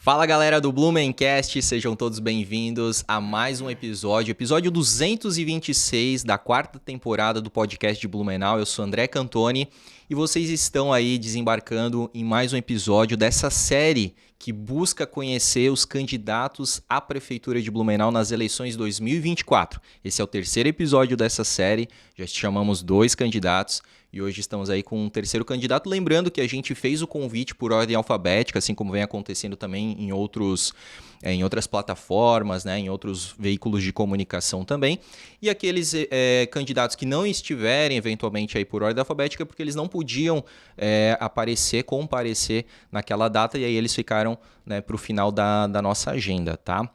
Fala galera do Blumencast, sejam todos bem-vindos a mais um episódio 226 da quarta temporada do podcast de Blumenau. Eu sou André Cantoni e vocês estão aí desembarcando em mais um episódio dessa série que busca conhecer os candidatos à Prefeitura de Blumenau nas eleições 2024. Esse é o terceiro episódio dessa série, já chamamos 2 candidatos e hoje estamos aí com um terceiro candidato. Lembrando que a gente fez o convite por ordem alfabética, assim como vem acontecendo também em outras plataformas, né, em outros veículos de comunicação também. E aqueles candidatos que não estiverem eventualmente aí por ordem alfabética, porque eles não podiam comparecer naquela data, e aí eles ficaram, né, para o final da nossa agenda, tá?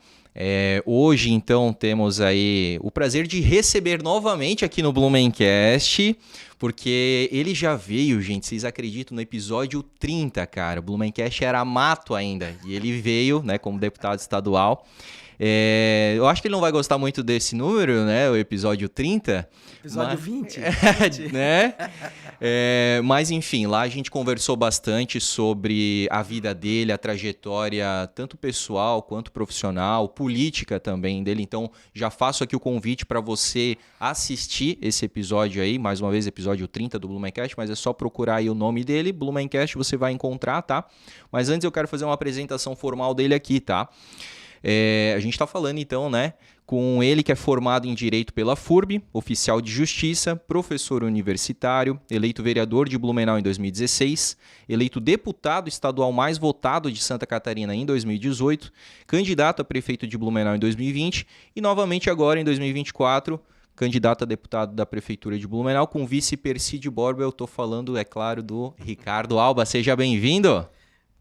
Hoje, então, temos aí o prazer de receber novamente aqui no Blumencast, porque ele já veio, gente, vocês acreditam, no episódio 30, cara. O Blumencast era mato ainda, e ele veio, né, como deputado estadual. Eu acho que ele não vai gostar muito desse número, né? O episódio 30. Episódio 20. Né? Mas, enfim, lá a gente conversou bastante sobre a vida dele, a trajetória tanto pessoal quanto profissional, política também dele. Então, já faço aqui o convite para você assistir esse episódio aí. Mais uma vez, episódio 30 do Blumencast, mas é só procurar aí o nome dele. Blumencast você vai encontrar, tá? Mas antes eu quero fazer uma apresentação formal dele aqui, tá? A gente está falando então, né, com ele que é formado em Direito pela FURB, oficial de Justiça, professor universitário, eleito vereador de Blumenau em 2016, eleito deputado estadual mais votado de Santa Catarina em 2018, candidato a prefeito de Blumenau em 2020 e novamente agora em 2024, candidato a deputado da Prefeitura de Blumenau com vice Persídio Borba. Eu estou falando, é claro, do Ricardo Alba. Seja bem-vindo!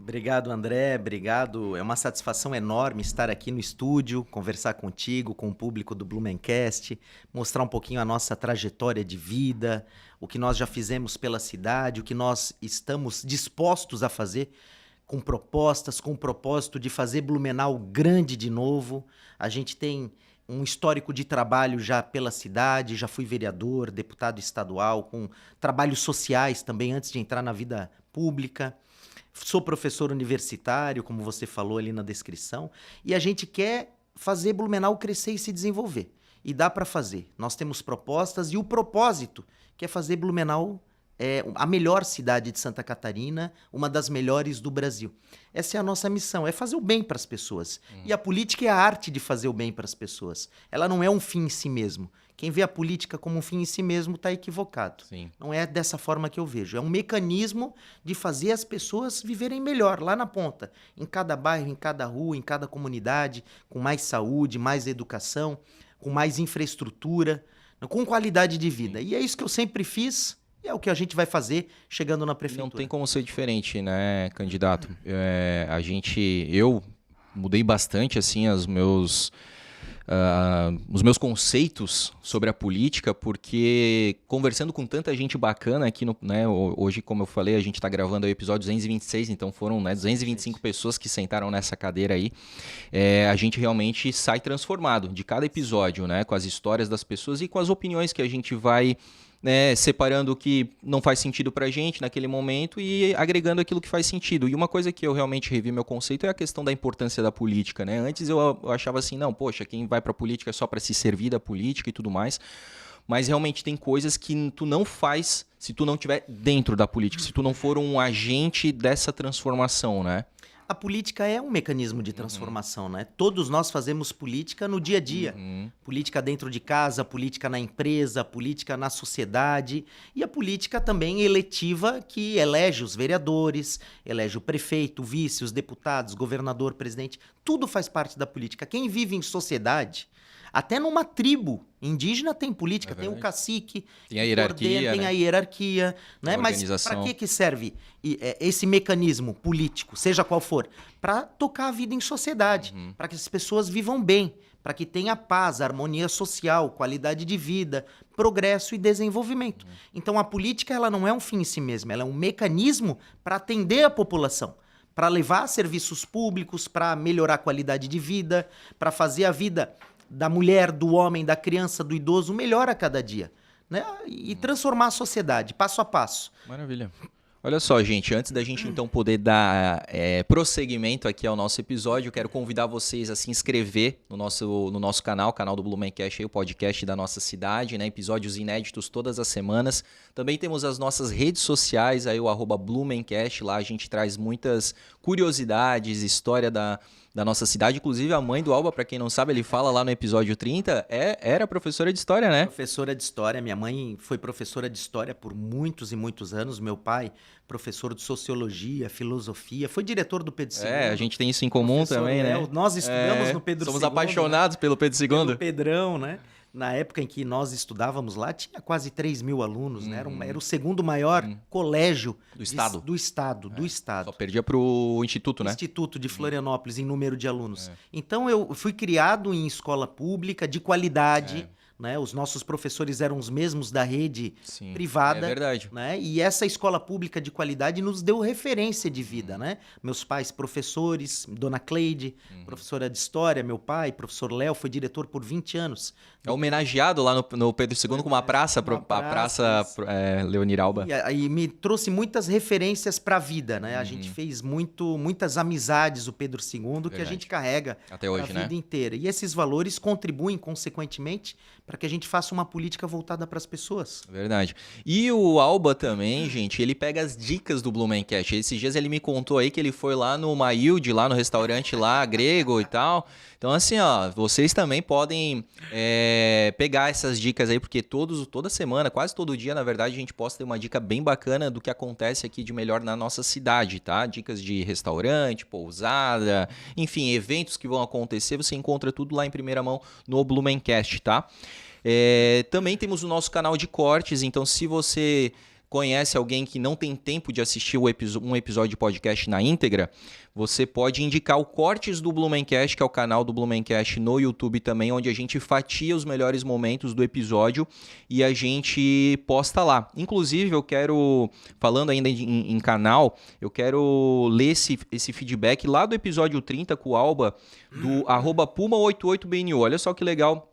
Obrigado, André, obrigado. É uma satisfação enorme estar aqui no estúdio, conversar contigo, com o público do Blumencast, mostrar um pouquinho a nossa trajetória de vida, o que nós já fizemos pela cidade, o que nós estamos dispostos a fazer com propostas, com o propósito de fazer Blumenau grande de novo. A gente tem um histórico de trabalho já pela cidade, já fui vereador, deputado estadual, com trabalhos sociais também antes de entrar na vida pública. Sou professor universitário, como você falou ali na descrição, e a gente quer fazer Blumenau crescer e se desenvolver. E dá para fazer. Nós temos propostas e o propósito que é fazer Blumenau a melhor cidade de Santa Catarina, uma das melhores do Brasil. Essa é a nossa missão, é fazer o bem para as pessoas. E a política é a arte de fazer o bem para as pessoas. Ela não é um fim em si mesmo. Quem vê a política como um fim em si mesmo está equivocado. Sim. Não é dessa forma que eu vejo. É um mecanismo de fazer as pessoas viverem melhor, lá na ponta. Em cada bairro, em cada rua, em cada comunidade, com mais saúde, mais educação, com mais infraestrutura, com qualidade de vida. E é isso que eu sempre fiz. E é o que a gente vai fazer chegando na prefeitura. Não tem como ser diferente, né, candidato? Eu mudei bastante, assim, os meus conceitos sobre a política, porque conversando com tanta gente bacana aqui, né, hoje, como eu falei, a gente está gravando o episódio 226, então foram, né, 225 pessoas que sentaram nessa cadeira aí. A gente realmente sai transformado de cada episódio, né, com as histórias das pessoas e com as opiniões que a gente vai, né, separando o que não faz sentido pra gente naquele momento e agregando aquilo que faz sentido. E uma coisa que eu realmente revi meu conceito é a questão da importância da política, né? Antes eu achava assim, não, poxa, quem vai pra política é só pra se servir da política e tudo mais. Mas realmente tem coisas que tu não faz se tu não estiver dentro da política, se tu não for um agente dessa transformação, né? A política é um mecanismo de transformação, né? Todos nós fazemos política no dia a dia. Política dentro de casa, política na empresa, política na sociedade. E a política também eletiva que elege os vereadores, elege o prefeito, o vice, os deputados, governador, presidente. Tudo faz parte da política. Quem vive em sociedade, até numa tribo indígena tem política, tem o cacique, tem a hierarquia, tem a hierarquia, né? Mas para que serve esse mecanismo político, seja qual for? Para tocar a vida em sociedade, para que as pessoas vivam bem, para que tenha paz, harmonia social, qualidade de vida, progresso e desenvolvimento. Então a política ela não é um fim em si mesma, ela é um mecanismo para atender a população, para levar serviços públicos, para melhorar a qualidade de vida, para fazer a vida da mulher, do homem, da criança, do idoso melhor a cada dia, né? E transformar a sociedade, passo a passo. Maravilha. Olha só, gente, antes da gente então poder dar prosseguimento aqui ao nosso episódio, eu quero convidar vocês a se inscrever no nosso canal do Blumencast, aí, o podcast da nossa cidade, né? Episódios inéditos todas as semanas. Também temos as nossas redes sociais, aí o @Blumencast, lá a gente traz muitas curiosidades, história da nossa cidade. Inclusive a mãe do Alba, para quem não sabe, ele fala lá no episódio 30, era professora de história, né? Professora de história, minha mãe foi professora de história por muitos e muitos anos, meu pai professor de sociologia, filosofia, foi diretor do Pedro II. A gente tem isso em comum também, né? Nós estudamos no Pedro II. Somos apaixonados, né? Pelo Pedro II. Pelo Pedrão, né? Na época em que nós estudávamos lá, tinha quase 3 mil alunos, né? Era o segundo maior colégio do estado. Do estado. Só perdia para o Instituto, né? Instituto de Florianópolis, em número de alunos. Então, eu fui criado em escola pública, de qualidade, né? Os nossos professores eram os mesmos da rede privada. É verdade. Né? E essa escola pública de qualidade nos deu referência de vida, né? Meus pais, professores, Dona Cleide, professora de história, meu pai, professor Léo, foi diretor por 20 anos. É homenageado lá no Pedro II com uma praça, a Praça Leonir Alba. E aí me trouxe muitas referências para a vida, né? A gente fez muitas amizades, o Pedro II, que a gente carrega até hoje, a vida inteira. E esses valores contribuem, consequentemente, para que a gente faça uma política voltada para as pessoas. Verdade. E o Alba também, gente, ele pega as dicas do Blumencast. Esses dias ele me contou aí que ele foi lá no Mailde, lá no restaurante lá, grego e tal. Então, assim, ó, vocês também podem pegar essas dicas aí, porque toda semana, quase todo dia, na verdade, a gente posta uma dica bem bacana do que acontece aqui de melhor na nossa cidade, tá? Dicas de restaurante, pousada, enfim, eventos que vão acontecer, você encontra tudo lá em primeira mão no Blumencast, tá? Também temos o nosso canal de cortes, então se você conhece alguém que não tem tempo de assistir um episódio de podcast na íntegra, você pode indicar o Cortes do Blumencast, que é o canal do Blumencast no YouTube também, onde a gente fatia os melhores momentos do episódio e a gente posta lá. Inclusive, eu quero, falando ainda em canal, eu quero ler esse feedback lá do episódio 30 com o Alba, do @Puma88BNU. Olha só que legal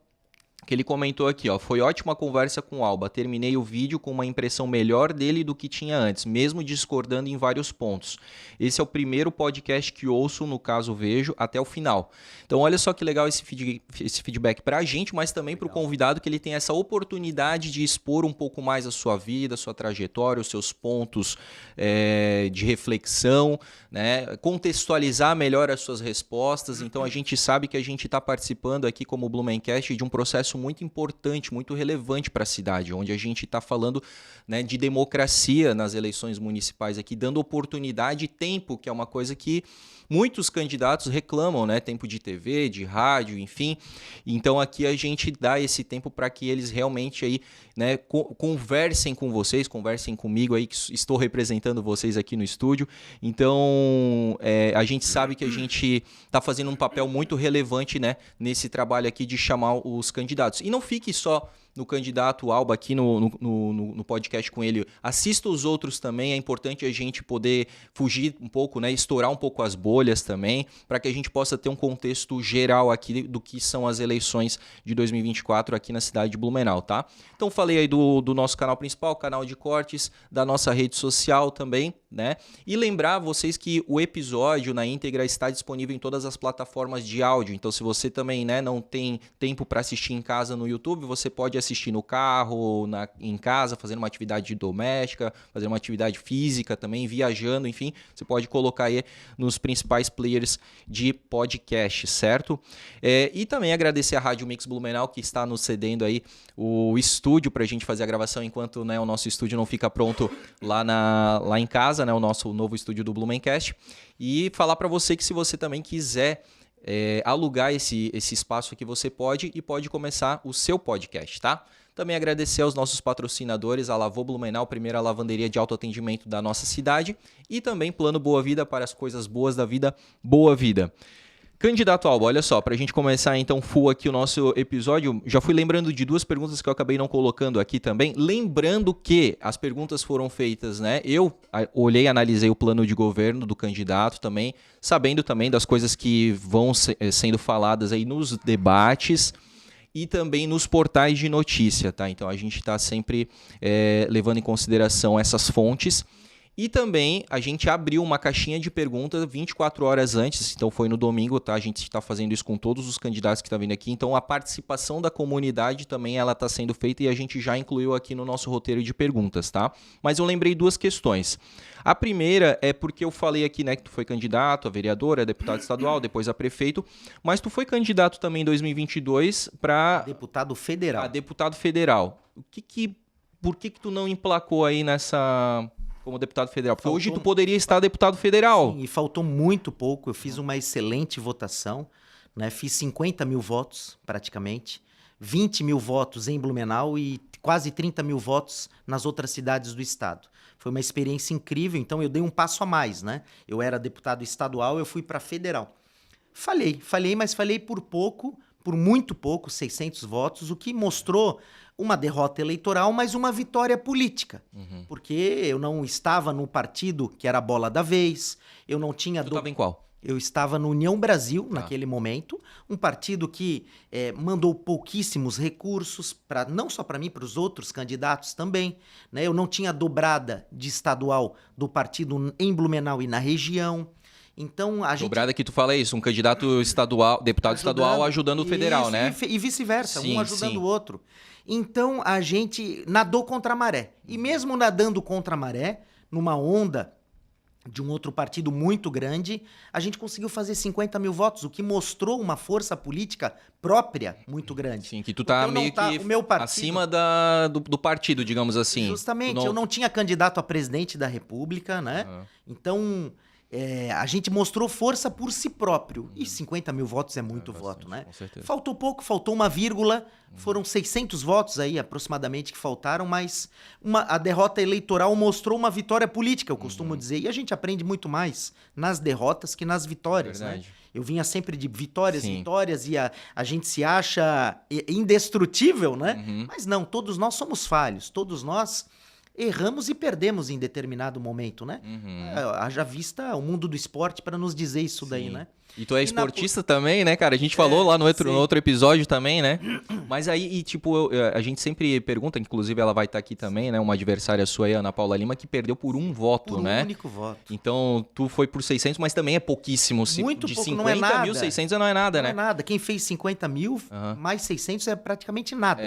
que ele comentou aqui, ó. Foi ótima conversa com o Alba. Terminei o vídeo com uma impressão melhor dele do que tinha antes, mesmo discordando em vários pontos. Esse é o primeiro podcast que ouço, no caso vejo, até o final. Então olha só que legal esse feedback pra gente, mas também pro convidado, que ele tem essa oportunidade de expor um pouco mais a sua vida, a sua trajetória, os seus pontos de reflexão, né? Contextualizar melhor as suas respostas. Então a gente sabe que a gente está participando aqui como Blumencast de um processo muito importante, muito relevante para a cidade, onde a gente está falando, né, de democracia nas eleições municipais aqui, dando oportunidade e tempo, que é uma coisa que muitos candidatos reclamam, né? Tempo de TV, de rádio, enfim. Então aqui a gente dá esse tempo para que eles realmente aí, né, conversem com vocês, conversem comigo aí, que estou representando vocês aqui no estúdio. Então a gente sabe que a gente está fazendo um papel muito relevante, né, nesse trabalho aqui de chamar os candidatos. E não fique só no candidato Alba aqui no podcast com ele, assista os outros também. É importante a gente poder fugir um pouco, né, estourar um pouco as bolhas também, para que a gente possa ter um contexto geral aqui do que são as eleições de 2024 aqui na cidade de Blumenau, tá? Então falei aí do nosso canal principal, canal de cortes, da nossa rede social também, né? E lembrar vocês que o episódio na íntegra está disponível em todas as plataformas de áudio. Então se você também, né, não tem tempo para assistir em casa no YouTube, você pode assistir no carro, em casa, fazendo uma atividade doméstica, fazendo uma atividade física também, viajando, enfim, você pode colocar aí nos principais players de podcast, certo? E também agradecer a Rádio Mix Blumenau, que está nos cedendo aí o estúdio para a gente fazer a gravação, enquanto, né, o nosso estúdio não fica pronto lá em casa, né, o nosso novo estúdio do Blumencast. E falar para você que se você também quiser alugar esse espaço aqui, você pode começar o seu podcast, tá? Também agradecer aos nossos patrocinadores, a Lavô Blumenau, primeira lavanderia de autoatendimento da nossa cidade, e também Plano Boa Vida, para as coisas boas da vida, Boa Vida. Candidato Alba, olha só, para a gente começar então full aqui o nosso episódio, já fui lembrando de duas perguntas que eu acabei não colocando aqui também, lembrando que as perguntas foram feitas, né? Eu olhei e analisei o plano de governo do candidato também, sabendo também das coisas que vão sendo faladas aí nos debates e também nos portais de notícia, tá? Então a gente está sempre levando em consideração essas fontes. E também a gente abriu uma caixinha de perguntas 24 horas antes, então foi no domingo, tá? A gente está fazendo isso com todos os candidatos que estão vindo aqui, então a participação da comunidade também ela está sendo feita e a gente já incluiu aqui no nosso roteiro de perguntas, tá? Mas eu lembrei duas questões. A primeira é porque eu falei aqui, né, que tu foi candidato a vereador, a deputado estadual, depois a prefeito, mas tu foi candidato também em 2022 para Deputado federal. a deputado federal. Por que tu não emplacou aí nessa como deputado federal? Porque hoje tu poderia estar deputado federal. Sim, e faltou muito pouco. Eu fiz uma excelente votação, né? Fiz 50 mil votos, praticamente. 20 mil votos em Blumenau e quase 30 mil votos nas outras cidades do estado. Foi uma experiência incrível, então eu dei um passo a mais, né? Eu era deputado estadual, eu fui para federal. Falhei, mas falhei por pouco, por muito pouco, 600 votos, o que mostrou uma derrota eleitoral, mas uma vitória política. Porque eu não estava no partido que era a bola da vez, eu não tinha... Tu estava em qual? Eu estava no União Brasil, naquele momento, um partido que mandou pouquíssimos recursos, não só para mim, para os outros candidatos também. Né? Eu não tinha dobrada de estadual do partido em Blumenau e na região. Então, a gente... Dobrada que tu fala isso, um candidato estadual, deputado estadual ajudando o federal, isso, né? E vice-versa, Sim, um ajudando sim. o outro. Então, a gente nadou contra a maré. E mesmo nadando contra a maré, numa onda de um outro partido muito grande, a gente conseguiu fazer 50 mil votos, o que mostrou uma força política própria muito grande. Sim, que tu tá meio que o meu partido, acima do partido, digamos assim. Justamente, eu não tinha candidato a presidente da República, né? Então, a gente mostrou força por si próprio. E 50 mil votos é muito voto, né? Com certeza. Faltou pouco, faltou uma vírgula. Foram 600 votos aí, aproximadamente, que faltaram, mas a derrota eleitoral mostrou uma vitória política, eu costumo dizer. E a gente aprende muito mais nas derrotas que nas vitórias, né? Eu vinha sempre de vitórias, vitórias, e a gente se acha indestrutível, né? Mas não, todos nós somos falhos, todos nós erramos e perdemos em determinado momento, né? Haja vista o mundo do esporte para nos dizer isso daí, né? E tu é esportista também, né, cara? A gente falou lá no outro episódio também, né? Mas aí, tipo, a gente sempre pergunta, inclusive ela vai estar aqui também, né? Uma adversária sua aí, Ana Paula Lima, que perdeu por um voto, né? Por um único voto. Então, tu foi por 600, mas também é pouquíssimo. Muito de pouco, 50 não é nada. mil, 600 não é nada, né? Não é nada. Quem fez 50 mil, mais 600 é praticamente nada.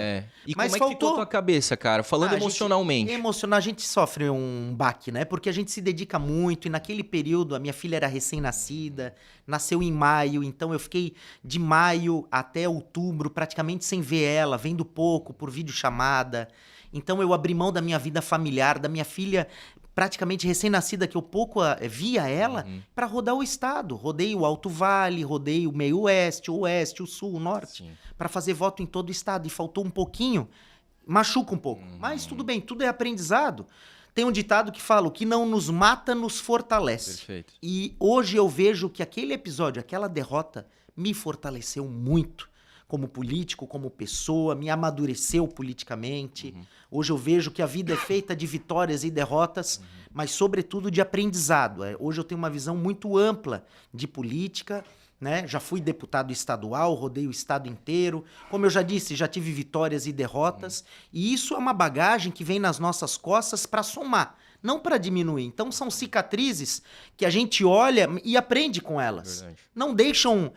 E mas como é que ficou a tua cabeça, cara? Falando emocionalmente. A gente sofre um baque, né? Porque a gente se dedica muito e naquele período a minha filha era recém-nascida, nasceu em maio, então eu fiquei de maio até outubro praticamente sem ver ela, vendo pouco por videochamada. Então eu abri mão da minha vida familiar, da minha filha praticamente recém-nascida, que eu pouco via ela, para rodar o estado. Rodei o Alto Vale, rodei o meio oeste, o sul, o norte, para fazer voto em todo o estado. E faltou um pouquinho, machuca um pouco. Mas tudo bem, tudo é aprendizado. Tem um ditado que fala: o que não nos mata nos fortalece. Perfeito. E hoje eu vejo que aquele episódio, aquela derrota, me fortaleceu muito como político, como pessoa, me amadureceu politicamente. Hoje eu vejo que a vida é feita de vitórias e derrotas, mas sobretudo de aprendizado. Hoje eu tenho uma visão muito ampla de política, né? Já fui deputado estadual, rodei o estado inteiro. Como eu já disse, já tive vitórias e derrotas. E isso é uma bagagem que vem nas nossas costas para somar, não para diminuir. Então são cicatrizes que a gente olha e aprende com elas. Verdade. Não deixam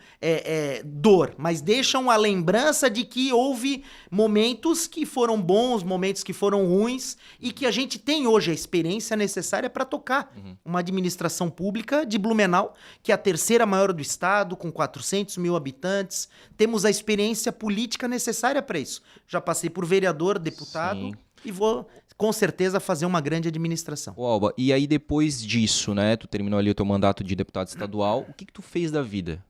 dor, mas deixam a lembrança de que houve momentos que foram bons, momentos que foram ruins, e que a gente tem hoje a experiência necessária para tocar uma administração pública de Blumenau, que é a terceira maior do estado, com 400 mil habitantes. Temos a experiência política necessária para isso. Já passei por vereador, deputado, e vou com certeza fazer uma grande administração. Ô, Alba, e aí depois disso, né? Tu terminou ali o teu mandato de deputado estadual. O que tu fez da vida?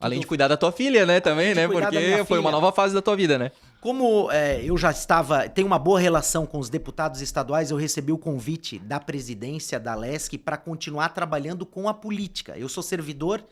Além de cuidar da tua filha, né? Também, né? Porque foi uma nova fase da tua vida, né? Como eu já tenho uma boa relação com os deputados estaduais, eu recebi o convite da presidência da Lesc para continuar trabalhando com a política. Eu sou servidor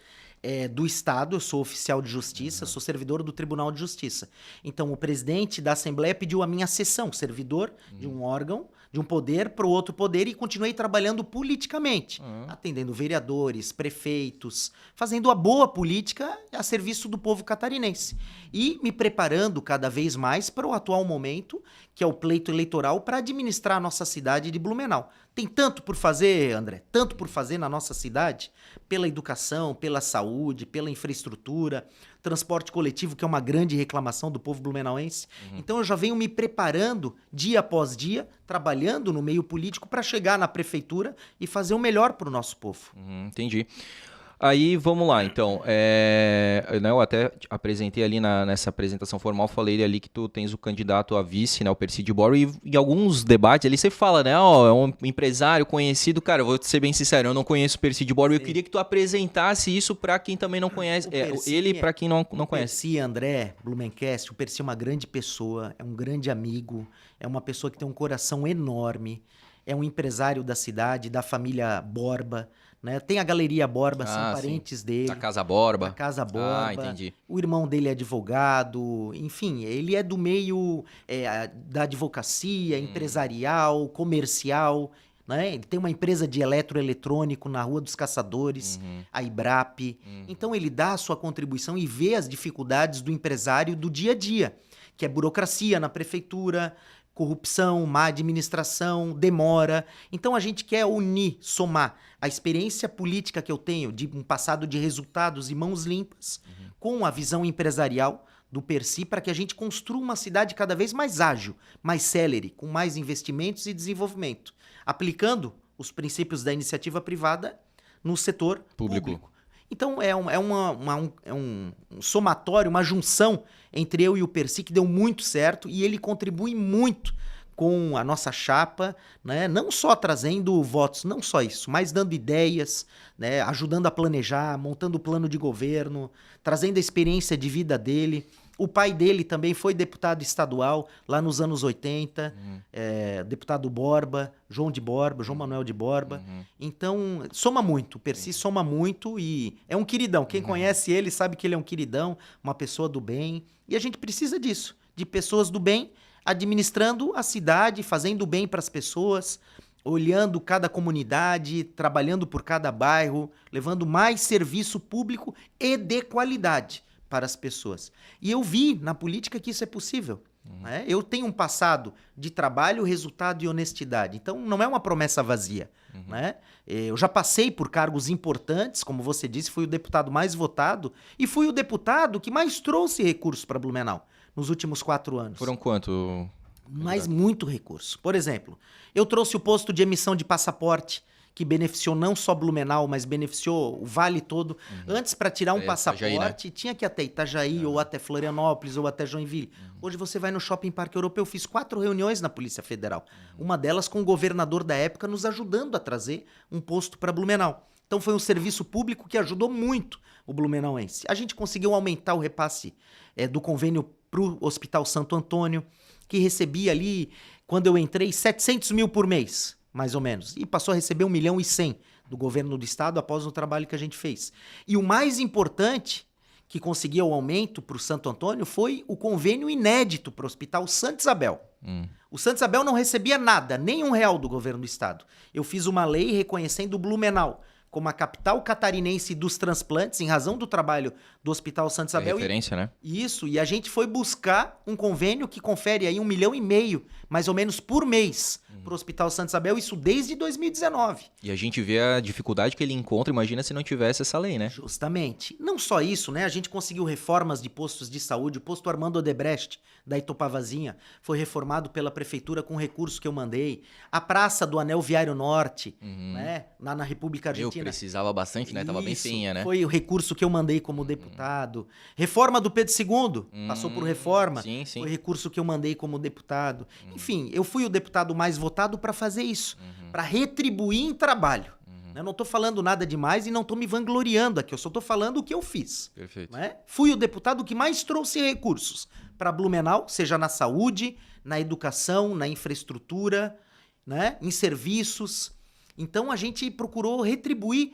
do Estado, eu sou oficial de justiça, sou servidor do Tribunal de Justiça. Então, o presidente da Assembleia pediu a minha cessão, servidor de um órgão, de um poder para o outro poder, e continuei trabalhando politicamente, atendendo vereadores, prefeitos, fazendo a boa política a serviço do povo catarinense. E me preparando cada vez mais para o atual momento, que é o pleito eleitoral para administrar a nossa cidade de Blumenau. Tem tanto por fazer, André, tanto por fazer na nossa cidade, pela educação, pela saúde, pela infraestrutura, transporte coletivo, que é uma grande reclamação do povo blumenauense. Então eu já venho me preparando dia após dia, trabalhando no meio político para chegar na prefeitura e fazer o melhor para o nosso povo. Entendi. Aí, vamos lá, então, né, eu até apresentei ali nessa apresentação formal, falei ali que tu tens o candidato a vice, né, o Persídio Borba, e em alguns debates ali você fala, né, ó, é um empresário conhecido, cara, eu vou ser bem sincero, eu não conheço o Persídio Borba, eu queria que tu apresentasse isso pra quem também não conhece, ele pra quem não conhece. O Percy, André, Blumencast, o Percy é uma grande pessoa, é um grande amigo, é uma pessoa que tem um coração enorme, é um empresário da cidade, da família Borba, né? Tem a Galeria Borba, são parentes dele. Da Casa Borba. Da Casa Borba. Ah, entendi. O irmão dele é advogado, enfim, ele é do meio da advocacia, empresarial, comercial, né? Ele tem uma empresa de eletroeletrônico na Rua dos Caçadores, a Ibrap. Então ele dá a sua contribuição e vê as dificuldades do empresário do dia a dia, que é burocracia na prefeitura, corrupção, má administração, demora. Então a gente quer unir, somar a experiência política que eu tenho de um passado de resultados e mãos limpas com a visão empresarial do Percy para que a gente construa uma cidade cada vez mais ágil, mais célere, com mais investimentos e desenvolvimento, aplicando os princípios da iniciativa privada no setor público. Então é um somatório, uma junção entre eu e o Percy que deu muito certo e ele contribui muito com a nossa chapa, né? Não só trazendo votos, não só isso, mas dando ideias, né? Ajudando a planejar, montando o plano de governo, trazendo a experiência de vida dele. O pai dele também foi deputado estadual lá nos anos 80, deputado Borba, João Manuel de Borba. Então, soma muito, o Percy soma muito e é um queridão. Quem conhece ele sabe que ele é um queridão, uma pessoa do bem. E a gente precisa disso, de pessoas do bem administrando a cidade, fazendo bem para as pessoas, olhando cada comunidade, trabalhando por cada bairro, levando mais serviço público e de qualidade para as pessoas. E eu vi na política que isso é possível. Né? Eu tenho um passado de trabalho, resultado e honestidade. Então, não é uma promessa vazia. Né? Eu já passei por cargos importantes, como você disse, fui o deputado mais votado e fui o deputado que mais trouxe recursos para Blumenau nos últimos 4 anos. Foram quanto? Mas muito recurso. Por exemplo, eu trouxe o posto de emissão de passaporte, que beneficiou não só Blumenau, mas beneficiou o Vale todo. Antes, para tirar um passaporte, Itajaí, né? Tinha que ir até Itajaí, ou até Florianópolis, ou até Joinville. Hoje você vai no Shopping Parque Europeu. Eu fiz 4 reuniões na Polícia Federal. Uma delas com o governador da época nos ajudando a trazer um posto para Blumenau. Então foi um serviço público que ajudou muito o blumenauense. A gente conseguiu aumentar o repasse do convênio para o Hospital Santo Antônio, que recebia ali, quando eu entrei, 700 mil por mês, mais ou menos. E passou a receber 1,1 milhão do governo do estado após o trabalho que a gente fez. E o mais importante, que conseguiu o aumento para o Santo Antônio, foi o convênio inédito para o Hospital Santa Isabel. O Santa Isabel não recebia nada, nem R$1 do governo do estado. Eu fiz uma lei reconhecendo Blumenau como a capital catarinense dos transplantes, em razão do trabalho do Hospital Santa Isabel. Referência, né? Isso, e a gente foi buscar um convênio que confere aí 1,5 milhão, mais ou menos, por mês para o Hospital Santa Isabel, isso desde 2019. E a gente vê a dificuldade que ele encontra, imagina se não tivesse essa lei, né? Justamente. Não só isso, né? A gente conseguiu reformas de postos de saúde. O posto Armando Odebrecht, da Itopavazinha, foi reformado pela prefeitura com recurso que eu mandei. A Praça do Anel Viário Norte, né? Lá na República Argentina. Eu precisava bastante, né? Tava bem feinha, né? Foi o recurso que eu mandei como deputado. Reforma do Pedro II, passou por reforma. Sim, sim. Foi recurso que eu mandei como deputado. Enfim, eu fui o deputado mais votado para fazer isso, para retribuir em trabalho. Eu não estou falando nada demais e não estou me vangloriando aqui, eu só estou falando o que eu fiz. Perfeito. Né? Fui o deputado que mais trouxe recursos para Blumenau, seja na saúde, na educação, na infraestrutura, né? Em serviços. Então a gente procurou retribuir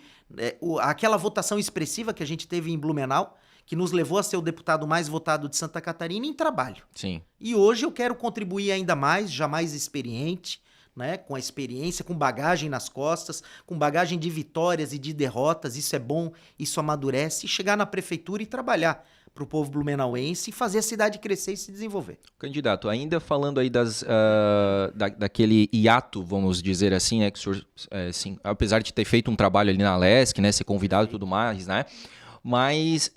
aquela votação expressiva que a gente teve em Blumenau, que nos levou a ser o deputado mais votado de Santa Catarina em trabalho. Sim. E hoje eu quero contribuir ainda mais, já mais experiente, né? Com a experiência, com bagagem nas costas, com bagagem de vitórias e de derrotas. Isso é bom, isso amadurece. E chegar na prefeitura e trabalhar para o povo blumenauense e fazer a cidade crescer e se desenvolver. Candidato, ainda falando aí daquele hiato, vamos dizer assim, né, que o senhor, assim, apesar de ter feito um trabalho ali na Alesc, né, ser convidado e tudo mais, né, mas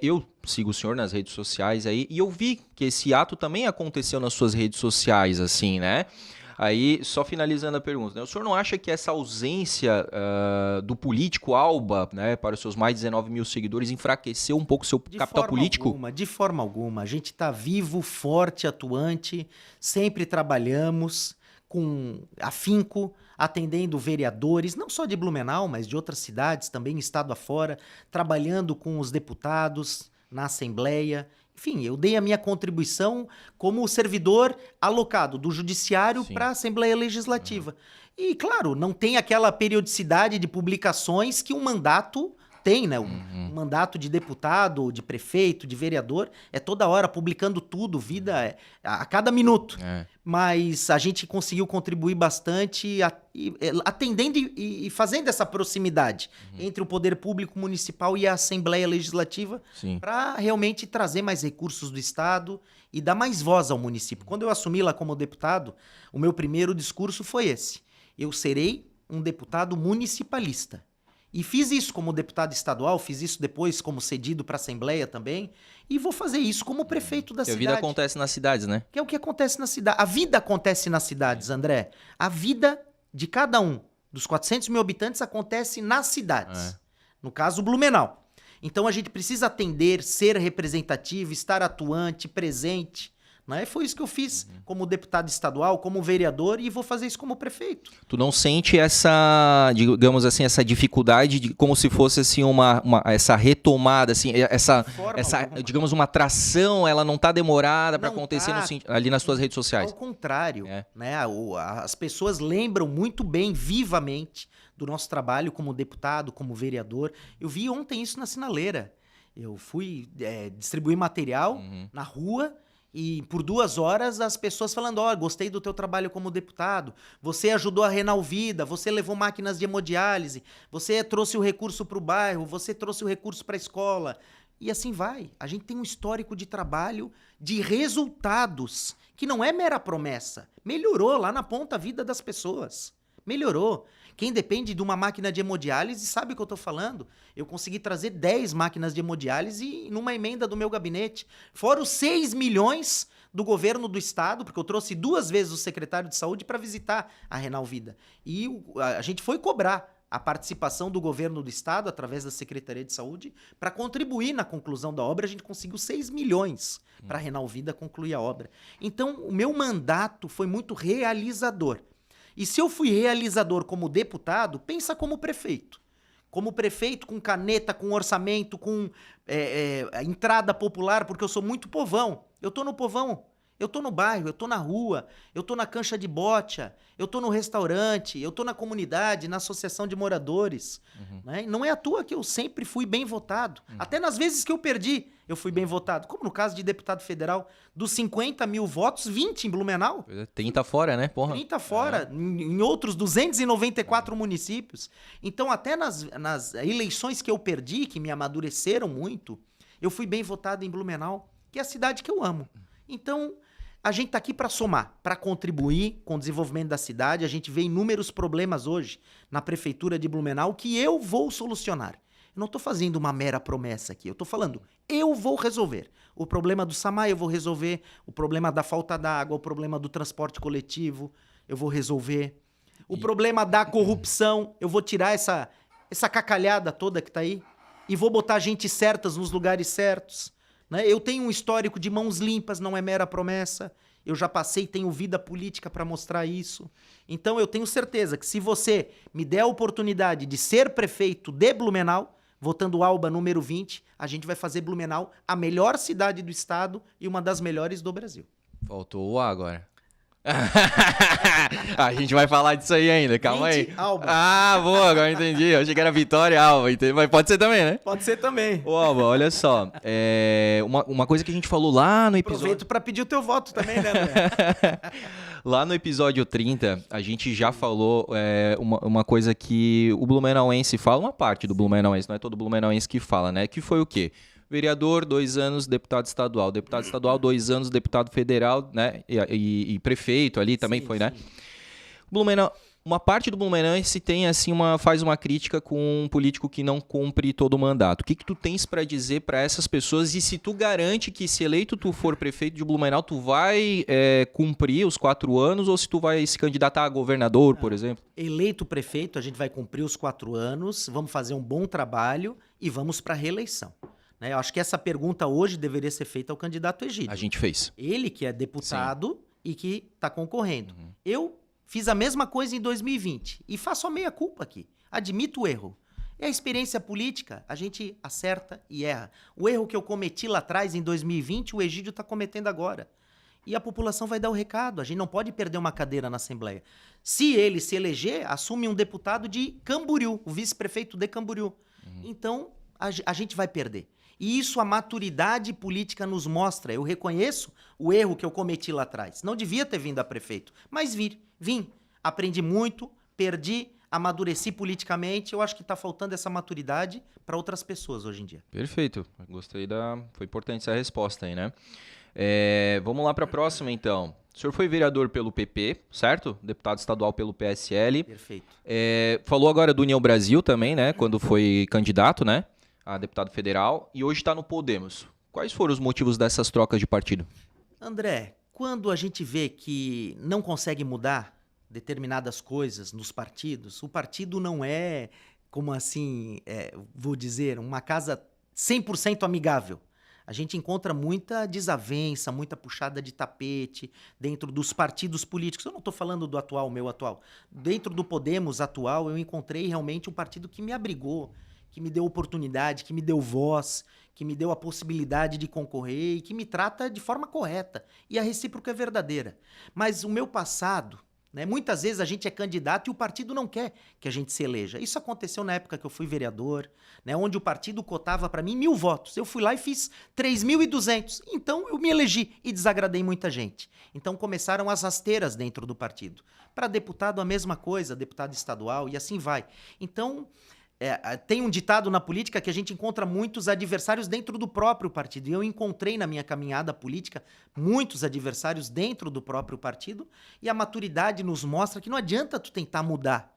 eu sigo o senhor nas redes sociais aí e eu vi que esse hiato também aconteceu nas suas redes sociais, assim, né? Aí, só finalizando a pergunta, né? O senhor não acha que essa ausência do político Alba, né, para os seus mais de 19 mil seguidores, enfraqueceu um pouco o seu capital político? De forma alguma. A gente está vivo, forte, atuante, sempre trabalhamos com afinco, atendendo vereadores, não só de Blumenau, mas de outras cidades, também estado afora, trabalhando com os deputados na Assembleia. Enfim, eu dei a minha contribuição como servidor alocado do Judiciário para a Assembleia Legislativa. E, claro, não tem aquela periodicidade de publicações que um mandato tem, né? Um mandato de deputado, de prefeito, de vereador, é toda hora publicando tudo, vida a cada minuto. Mas a gente conseguiu contribuir bastante atendendo e fazendo essa proximidade entre o poder público municipal e a Assembleia Legislativa para realmente trazer mais recursos do Estado e dar mais voz ao município. Quando eu assumi lá como deputado, o meu primeiro discurso foi esse: eu serei um deputado municipalista. E fiz isso como deputado estadual, fiz isso depois como cedido para a Assembleia também, e vou fazer isso como prefeito da cidade. A vida acontece nas cidades, né? Que é o que acontece na cidade. A vida acontece nas cidades, André. A vida de cada um dos 400 mil habitantes acontece nas cidades. No caso, Blumenau. Então a gente precisa atender, ser representativo, estar atuante, presente. Né? Foi isso que eu fiz como deputado estadual, como vereador, e vou fazer isso como prefeito. Tu não sente essa, digamos assim, essa dificuldade de como se fosse assim essa retomada, assim, essa digamos, uma tração, ela não está demorada para acontecer ali nas suas redes sociais? Ao contrário, né? As pessoas lembram muito bem, vivamente, do nosso trabalho como deputado, como vereador. Eu vi ontem isso na Sinaleira. Eu fui distribuir material na rua. E por 2 horas as pessoas falando: gostei do teu trabalho como deputado, você ajudou a Renalvida, você levou máquinas de hemodiálise, você trouxe o recurso para o bairro, você trouxe o recurso para a escola. E assim vai. A gente tem um histórico de trabalho, de resultados, que não é mera promessa. Melhorou lá na ponta a vida das pessoas. Melhorou. Quem depende de uma máquina de hemodiálise sabe o que eu estou falando. Eu consegui trazer 10 máquinas de hemodiálise numa emenda do meu gabinete. Fora os 6 milhões do governo do estado, porque eu trouxe 2 vezes o secretário de saúde para visitar a Renalvida. E a gente foi cobrar a participação do governo do estado, através da Secretaria de Saúde, para contribuir na conclusão da obra. A gente conseguiu 6 milhões para a Renalvida concluir a obra. Então, o meu mandato foi muito realizador. E se eu fui realizador como deputado, pensa como prefeito. Como prefeito, com caneta, com orçamento, com entrada popular, porque eu sou muito povão. Eu tô no povão, eu tô no bairro, eu tô na rua, eu tô na cancha de bocha, eu tô no restaurante, eu tô na comunidade, na associação de moradores. Né? Não é à toa que eu sempre fui bem votado. Até nas vezes que eu perdi, eu fui bem votado. Como no caso de deputado federal, dos 50 mil votos, 20 em Blumenau. 30 fora, né? Porra. 30 fora, em outros 294 municípios. Então, até nas eleições que eu perdi, que me amadureceram muito, eu fui bem votado em Blumenau, que é a cidade que eu amo. Então, a gente está aqui para somar, para contribuir com o desenvolvimento da cidade. A gente vê inúmeros problemas hoje na prefeitura de Blumenau que eu vou solucionar. Eu não estou fazendo uma mera promessa aqui, eu estou falando, eu vou resolver. O problema do SAMAI eu vou resolver, o problema da falta d'água, o problema do transporte coletivo eu vou resolver. O problema da corrupção, eu vou tirar essa cacalhada toda que está aí e vou botar gente certas nos lugares certos. Né? Eu tenho um histórico de mãos limpas, não é mera promessa. Eu já passei, tenho vida política para mostrar isso. Então eu tenho certeza que se você me der a oportunidade de ser prefeito de Blumenau, votando Alba número 20, a gente vai fazer Blumenau a melhor cidade do estado e uma das melhores do Brasil. Faltou o A agora. A gente vai falar disso aí ainda, calma aí. Alba. Ah, boa, agora entendi. Eu achei que era Vitória Alba, mas pode ser também, né? Pode ser também. Ô, Alba, olha só. Uma coisa que a gente falou lá no episódio... Aproveito para pedir o teu voto também, né, André? Lá no episódio 30, a gente já falou uma coisa que o blumenauense fala, uma parte do blumenauense, não é todo blumenauense que fala, né? Que foi o quê? Vereador, 2 anos, deputado estadual. Deputado estadual, 2 anos, deputado federal, né? E prefeito ali também Sim, foi, né? sim. Blumenau, uma parte do Blumenense tem assim faz uma crítica com um político que não cumpre todo o mandato. O que tu tens para dizer para essas pessoas e se tu garante que se eleito tu for prefeito de Blumenau, tu vai cumprir os 4 anos ou se tu vai se candidatar a governador, por Não. exemplo? Eleito prefeito, a gente vai cumprir os 4 anos, vamos fazer um bom trabalho e vamos para a reeleição. Né? Eu acho que essa pergunta hoje deveria ser feita ao candidato Egídio. A gente fez. Ele que é deputado e que está concorrendo. Eu fiz a mesma coisa em 2020 e faço a meia-culpa aqui. Admito o erro. É a experiência política, a gente acerta e erra. O erro que eu cometi lá atrás, em 2020, o Egídio está cometendo agora. E a população vai dar o recado. A gente não pode perder uma cadeira na Assembleia. Se ele se eleger, assume um deputado de Camboriú, o vice-prefeito de Camboriú. Então, a gente vai perder. E isso a maturidade política nos mostra. Eu reconheço o erro que eu cometi lá atrás. Não devia ter vindo a prefeito, mas vim. Aprendi muito, perdi, amadureci politicamente. Eu acho que está faltando essa maturidade para outras pessoas hoje em dia. Perfeito. Gostei Foi importante essa resposta aí, né? Vamos lá para a próxima, então. O senhor foi vereador pelo PP, certo? Deputado estadual pelo PSL. Perfeito. Falou agora do União Brasil também, né? Quando foi candidato, né? A deputado federal. E hoje está no Podemos. Quais foram os motivos dessas trocas de partido? André, quando a gente vê que não consegue mudar determinadas coisas nos partidos, o partido não é, como assim, vou dizer, uma casa 100% amigável. A gente encontra muita desavença, muita puxada de tapete dentro dos partidos políticos. Eu não estou falando do atual, meu atual. Dentro do Podemos atual, eu encontrei realmente um partido que me abrigou, que me deu oportunidade, que me deu voz, que me deu a possibilidade de concorrer e que me trata de forma correta. E a recíproca é verdadeira. Mas o meu passado, né, muitas vezes a gente é candidato e o partido não quer que a gente se eleja. Isso aconteceu na época que eu fui vereador, né, onde o partido cotava para mim 1.000 votos. Eu fui lá e fiz 3.200. Então eu me elegi e desagradei muita gente. Então começaram as rasteiras dentro do partido. Para deputado a mesma coisa, deputado estadual e assim vai. Então... tem um ditado na política que a gente encontra muitos adversários dentro do próprio partido. E eu encontrei na minha caminhada política muitos adversários dentro do próprio partido. E a maturidade nos mostra que não adianta tu tentar mudar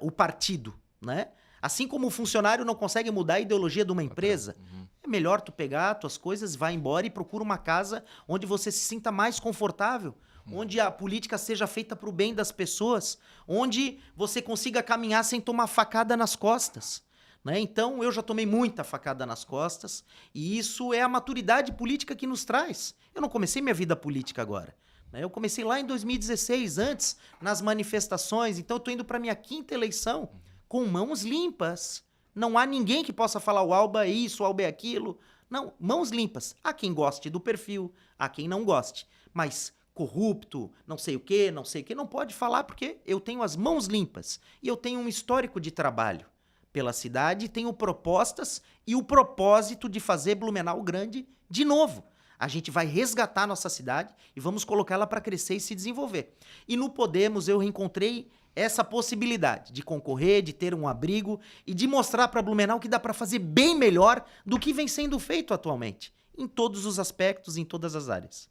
o partido, né? Assim como o funcionário não consegue mudar a ideologia de uma empresa, é melhor tu pegar tuas coisas, vai embora e procura uma casa onde você se sinta mais confortável. Onde a política seja feita para o bem das pessoas, onde você consiga caminhar sem tomar facada nas costas. Né? Então, eu já tomei muita facada nas costas e isso é a maturidade política que nos traz. Eu não comecei minha vida política agora. Né? Eu comecei lá em 2016, antes, nas manifestações. Então, eu estou indo para a minha 5ª eleição com mãos limpas. Não há ninguém que possa falar o Alba é isso, o Alba é aquilo. Não, mãos limpas. Há quem goste do perfil, há quem não goste. Mas... corrupto, não sei o que, não pode falar porque eu tenho as mãos limpas e eu tenho um histórico de trabalho pela cidade, tenho propostas e o propósito de fazer Blumenau grande de novo. A gente vai resgatar nossa cidade e vamos colocá-la para crescer e se desenvolver. E no Podemos eu reencontrei essa possibilidade de concorrer, de ter um abrigo e de mostrar para Blumenau que dá para fazer bem melhor do que vem sendo feito atualmente, em todos os aspectos, em todas as áreas.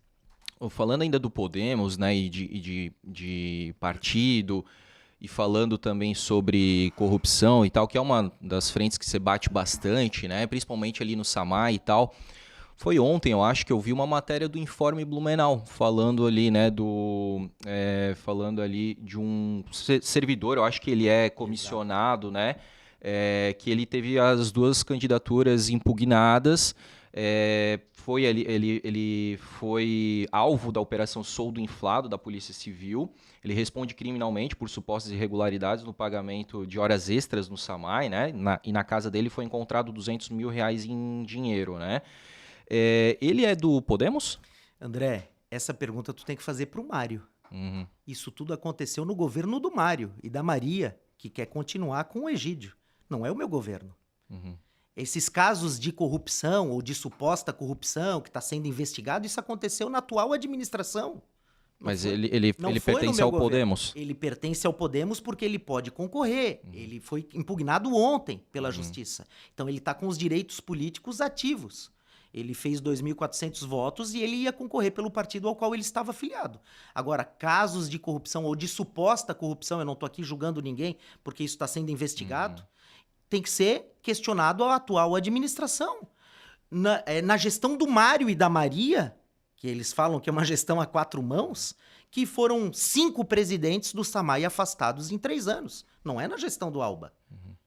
Falando ainda do Podemos, né, e de partido, e falando também sobre corrupção e tal, que é uma das frentes que você bate bastante, né, principalmente ali no Samay e tal. Foi ontem, eu acho, que eu vi uma matéria do Informe Blumenau, falando ali, né, falando ali de um servidor, eu acho que ele é comissionado, né, que ele teve as 2 candidaturas impugnadas. Ele foi alvo da Operação Soldo Inflado da Polícia Civil. Ele responde criminalmente por supostas irregularidades no pagamento de horas extras no Samay, né? E na casa dele foi encontrado R$200 mil em dinheiro, né? Ele é do Podemos? André, essa pergunta tu tem que fazer pro Mário. Isso tudo aconteceu no governo do Mário e da Maria, que quer continuar com o Egídio. Não é o meu governo. Esses casos de corrupção ou de suposta corrupção que está sendo investigado, isso aconteceu na atual administração. Mas ele Não foi no pertence meu ao governo. Podemos. Ele pertence ao Podemos porque ele pode concorrer. Ele foi impugnado ontem pela Justiça. Então ele está com os direitos políticos ativos. Ele fez 2.400 votos e ele ia concorrer pelo partido ao qual ele estava afiliado. Agora, casos de corrupção ou de suposta corrupção, eu não estou aqui julgando ninguém, porque isso está sendo investigado, tem que ser questionado a atual administração. Na gestão do Mário e da Maria, que eles falam que é uma gestão a 4 mãos, que foram 5 presidentes do SAMAI afastados em 3 anos. Não é na gestão do Alba.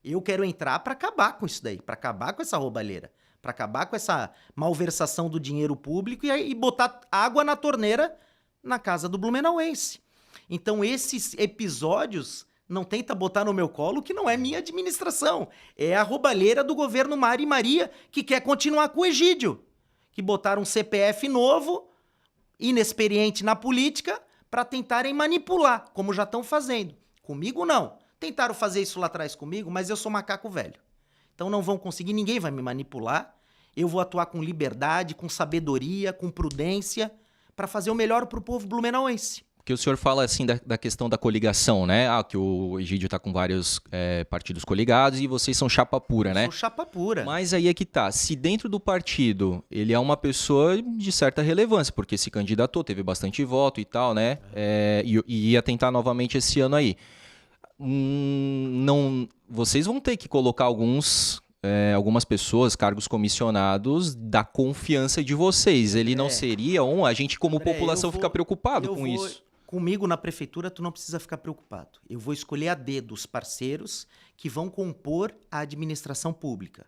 Eu quero entrar para acabar com isso daí, para acabar com essa roubalheira, para acabar com essa malversação do dinheiro público e botar água na torneira na casa do blumenauense. Então esses episódios não tenta botar no meu colo que não é minha administração. É a roubalheira do governo Mário e Maria que quer continuar com o Egídio. Que botaram um CPF novo, inexperiente na política, para tentarem manipular, como já estão fazendo. Comigo não. Tentaram fazer isso lá atrás comigo, mas eu sou macaco velho. Então não vão conseguir, ninguém vai me manipular. Eu vou atuar com liberdade, com sabedoria, com prudência, para fazer o melhor para o povo blumenauense. Porque o senhor fala assim da questão da coligação, né? Que o Egídio está com vários partidos coligados e vocês são chapa pura, né? Eu sou chapa pura. Mas aí é que tá. Se dentro do partido ele é uma pessoa de certa relevância, porque se candidatou, teve bastante voto e tal, né? E ia tentar novamente esse ano aí. Não, vocês vão ter que colocar algumas pessoas, cargos comissionados, da confiança de vocês. Ele não seria a gente como população fica preocupado com isso. Comigo na prefeitura tu não precisa ficar preocupado. Eu vou escolher a dedo os parceiros que vão compor a administração pública.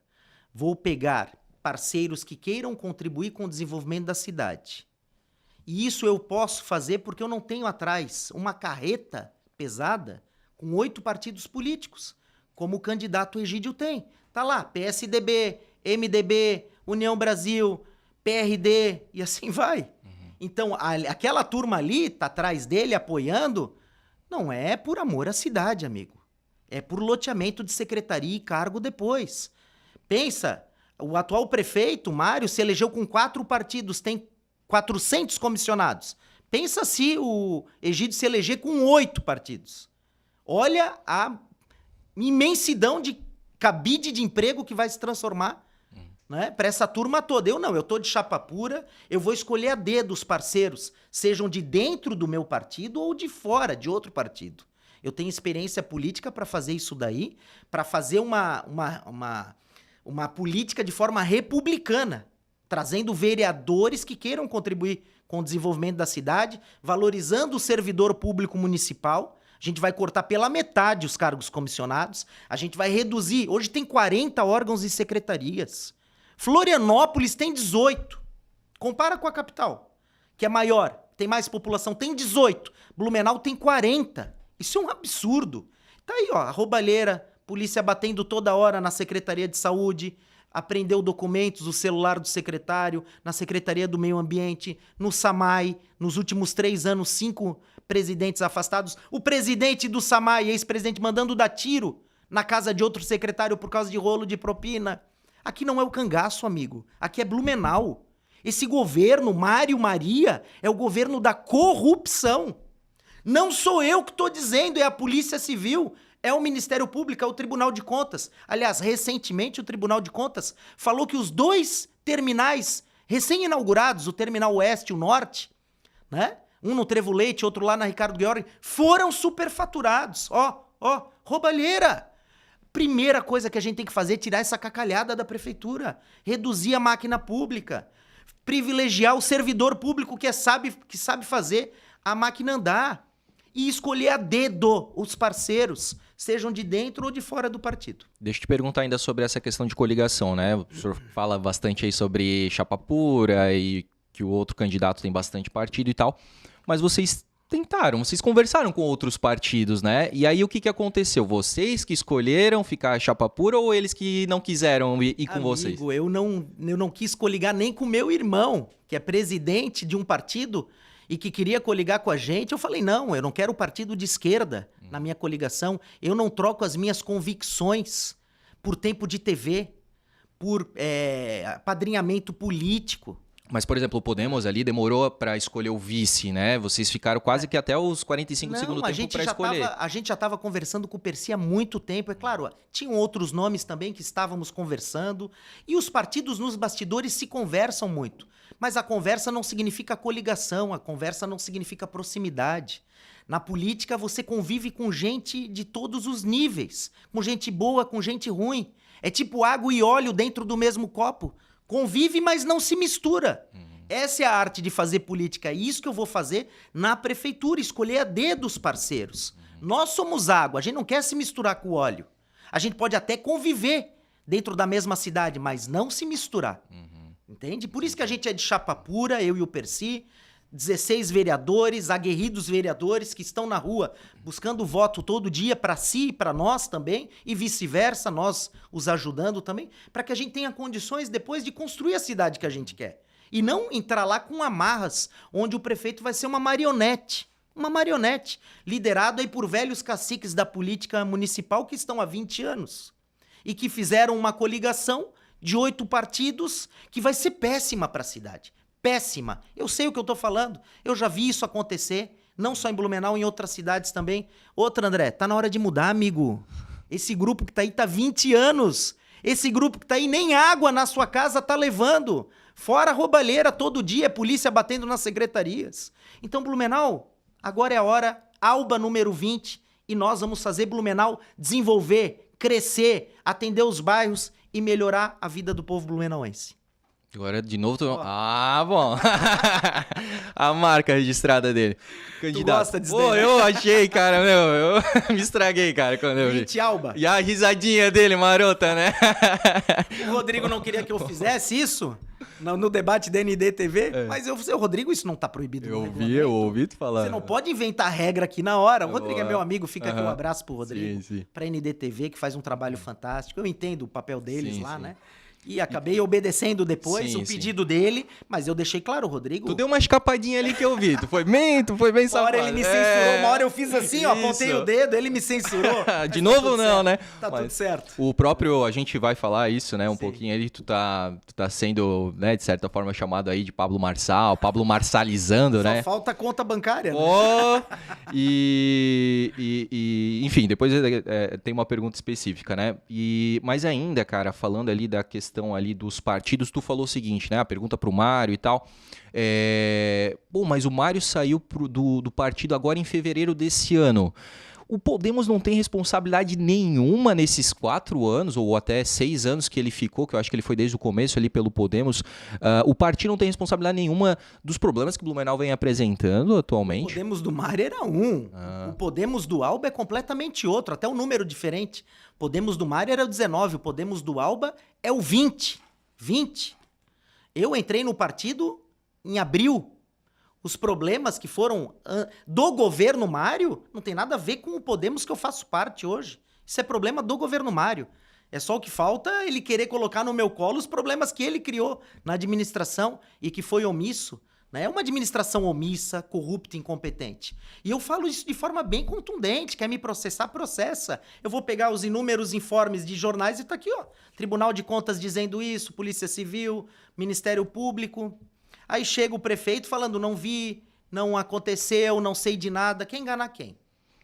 Vou pegar parceiros que queiram contribuir com o desenvolvimento da cidade. E isso eu posso fazer porque eu não tenho atrás uma carreta pesada com 8 partidos políticos, como o candidato Egídio tem. Tá lá, PSDB, MDB, União Brasil, PRD e assim vai. Então, aquela turma ali tá atrás dele apoiando, não é por amor à cidade, amigo. É por loteamento de secretaria e cargo depois. Pensa, o atual prefeito, Mário, se elegeu com 4 partidos, tem 400 comissionados. Pensa se o Egídio se eleger com 8 partidos. Olha a imensidão de cabide de emprego que vai se transformar, né, para essa turma toda. Eu tô de chapa pura, eu vou escolher a dedo os parceiros, sejam de dentro do meu partido ou de fora, de outro partido. Eu tenho experiência política para fazer isso daí, para fazer uma política de forma republicana, trazendo vereadores que queiram contribuir com o desenvolvimento da cidade, valorizando o servidor público municipal. A gente vai cortar pela metade os cargos comissionados, a gente vai reduzir. Hoje tem 40 órgãos e secretarias. Florianópolis tem 18. Compara com a capital, que é maior, tem mais população, tem 18. Blumenau tem 40. Isso é um absurdo. Tá aí, ó, a roubalheira, polícia batendo toda hora na Secretaria de Saúde, apreendeu documentos, o celular do secretário, na Secretaria do Meio Ambiente, no SAMAI, nos últimos 3 anos, 5 presidentes afastados. O presidente do SAMAI, ex-presidente, mandando dar tiro na casa de outro secretário por causa de rolo de propina. Aqui não é o cangaço, amigo. Aqui é Blumenau. Esse governo, Mário Maria, é o governo da corrupção. Não sou eu que estou dizendo, é a Polícia Civil, é o Ministério Público, é o Tribunal de Contas. Aliás, recentemente o Tribunal de Contas falou que os 2 terminais recém-inaugurados, o Terminal Oeste e o Norte, né? Um no Trevo Leite, outro lá na Ricardo Georg, foram superfaturados. Ó, roubalheira. Primeira coisa que a gente tem que fazer é tirar essa cacalhada da prefeitura, reduzir a máquina pública, privilegiar o servidor público que sabe fazer a máquina andar e escolher a dedo os parceiros, sejam de dentro ou de fora do partido. Deixa eu te perguntar ainda sobre essa questão de coligação, né? O senhor fala bastante aí sobre chapa pura e que o outro candidato tem bastante partido e tal, mas vocês conversaram com outros partidos, né? E aí o que aconteceu? Vocês que escolheram ficar chapa pura ou eles que não quiseram ir com vocês? Amigo, eu não quis coligar nem com meu irmão, que é presidente de um partido e que queria coligar com a gente. Eu falei, não, eu não quero partido de esquerda na minha coligação. Eu não troco as minhas convicções por tempo de TV, por apadrinhamento político. Mas, por exemplo, o Podemos ali demorou para escolher o vice, né? Vocês ficaram quase que até os 45 do segundo tempo para escolher. A gente já estava conversando com o Percy há muito tempo. É claro, tinham outros nomes também que estávamos conversando. E os partidos nos bastidores se conversam muito. Mas a conversa não significa coligação, a conversa não significa proximidade. Na política, você convive com gente de todos os níveis. Com gente boa, com gente ruim. É tipo água e óleo dentro do mesmo copo. Convive, mas não se mistura. Essa é a arte de fazer política. É isso que eu vou fazer na prefeitura, escolher a dedo os parceiros. Nós somos água, a gente não quer se misturar com o óleo. A gente pode até conviver dentro da mesma cidade, mas não se misturar. Entende? Por isso que a gente é de chapa pura, eu e o Percy, 16 vereadores, aguerridos vereadores que estão na rua buscando voto todo dia para si e para nós também, e vice-versa, nós os ajudando também, para que a gente tenha condições depois de construir a cidade que a gente quer. E não entrar lá com amarras, onde o prefeito vai ser uma marionete, liderado aí por velhos caciques da política municipal que estão há 20 anos e que fizeram uma coligação de 8 partidos que vai ser péssima para a cidade. Péssima. Eu sei o que eu tô falando. Eu já vi isso acontecer, não só em Blumenau, em outras cidades também. Outra, André, tá na hora de mudar, amigo. Esse grupo que tá aí tá 20 anos. Esse grupo que tá aí nem água na sua casa tá levando. Fora roubalheira todo dia, polícia batendo nas secretarias. Então, Blumenau, agora é a hora, Alba número 20, e nós vamos fazer Blumenau desenvolver, crescer, atender os bairros e melhorar a vida do povo blumenauense. Agora, de novo... Ah, bom. A marca registrada dele. Candidato. Tu gosta disso daí, né? Eu achei, cara, eu me estraguei, cara, quando eu vi. Alba. E a risadinha dele, marota, né? O Rodrigo não queria que eu fizesse isso no debate da NDTV, mas o Rodrigo, isso não tá proibido. Eu ouvi tu falar. Você não pode inventar regra aqui na hora. O Rodrigo é meu amigo, fica aqui um abraço pro Rodrigo. Sim. Pra NDTV, que faz um trabalho fantástico. Eu entendo o papel deles lá, né? E acabei obedecendo depois o pedido dele, mas eu deixei claro, Rodrigo... Tu deu uma escapadinha ali que eu vi, tu foi bem safado. Uma hora ele me censurou, uma hora eu fiz assim, ó, apontei o dedo, ele me censurou. De novo não, né? Tá tudo certo. O próprio, a gente vai falar isso, né, pouquinho ali, tu tá sendo, né, de certa forma chamado aí de Pablo Marçal, Pablo Marçalizando, né? Só falta conta bancária, né? Enfim, depois tem uma pergunta específica, né? Mas ainda, cara, falando ali da questão ali dos partidos, tu falou o seguinte, né? A pergunta pro Mário e tal. Mas o Mário saiu do partido agora em fevereiro desse ano. O Podemos não tem responsabilidade nenhuma nesses 4 anos, ou até 6 anos que ele ficou, que eu acho que ele foi desde o começo ali pelo Podemos. O partido não tem responsabilidade nenhuma dos problemas que o Blumenau vem apresentando atualmente. O Podemos do Mário era um. O Podemos do Alba é completamente outro, até um número diferente. O Podemos do Mário era o 19, o Podemos do Alba é o 20. 20. Eu entrei no partido em abril. Os problemas que foram do governo Mário não tem nada a ver com o Podemos que eu faço parte hoje. Isso é problema do governo Mário. É só o que falta ele querer colocar no meu colo os problemas que ele criou na administração e que foi omisso. Né? É uma administração omissa, corrupta, incompetente. E eu falo isso de forma bem contundente. Quer me processar? Processa. Eu vou pegar os inúmeros informes de jornais e tá aqui, ó. Tribunal de Contas dizendo isso, Polícia Civil, Ministério Público... Aí chega o prefeito falando, não vi, não aconteceu, não sei de nada. Quer enganar quem?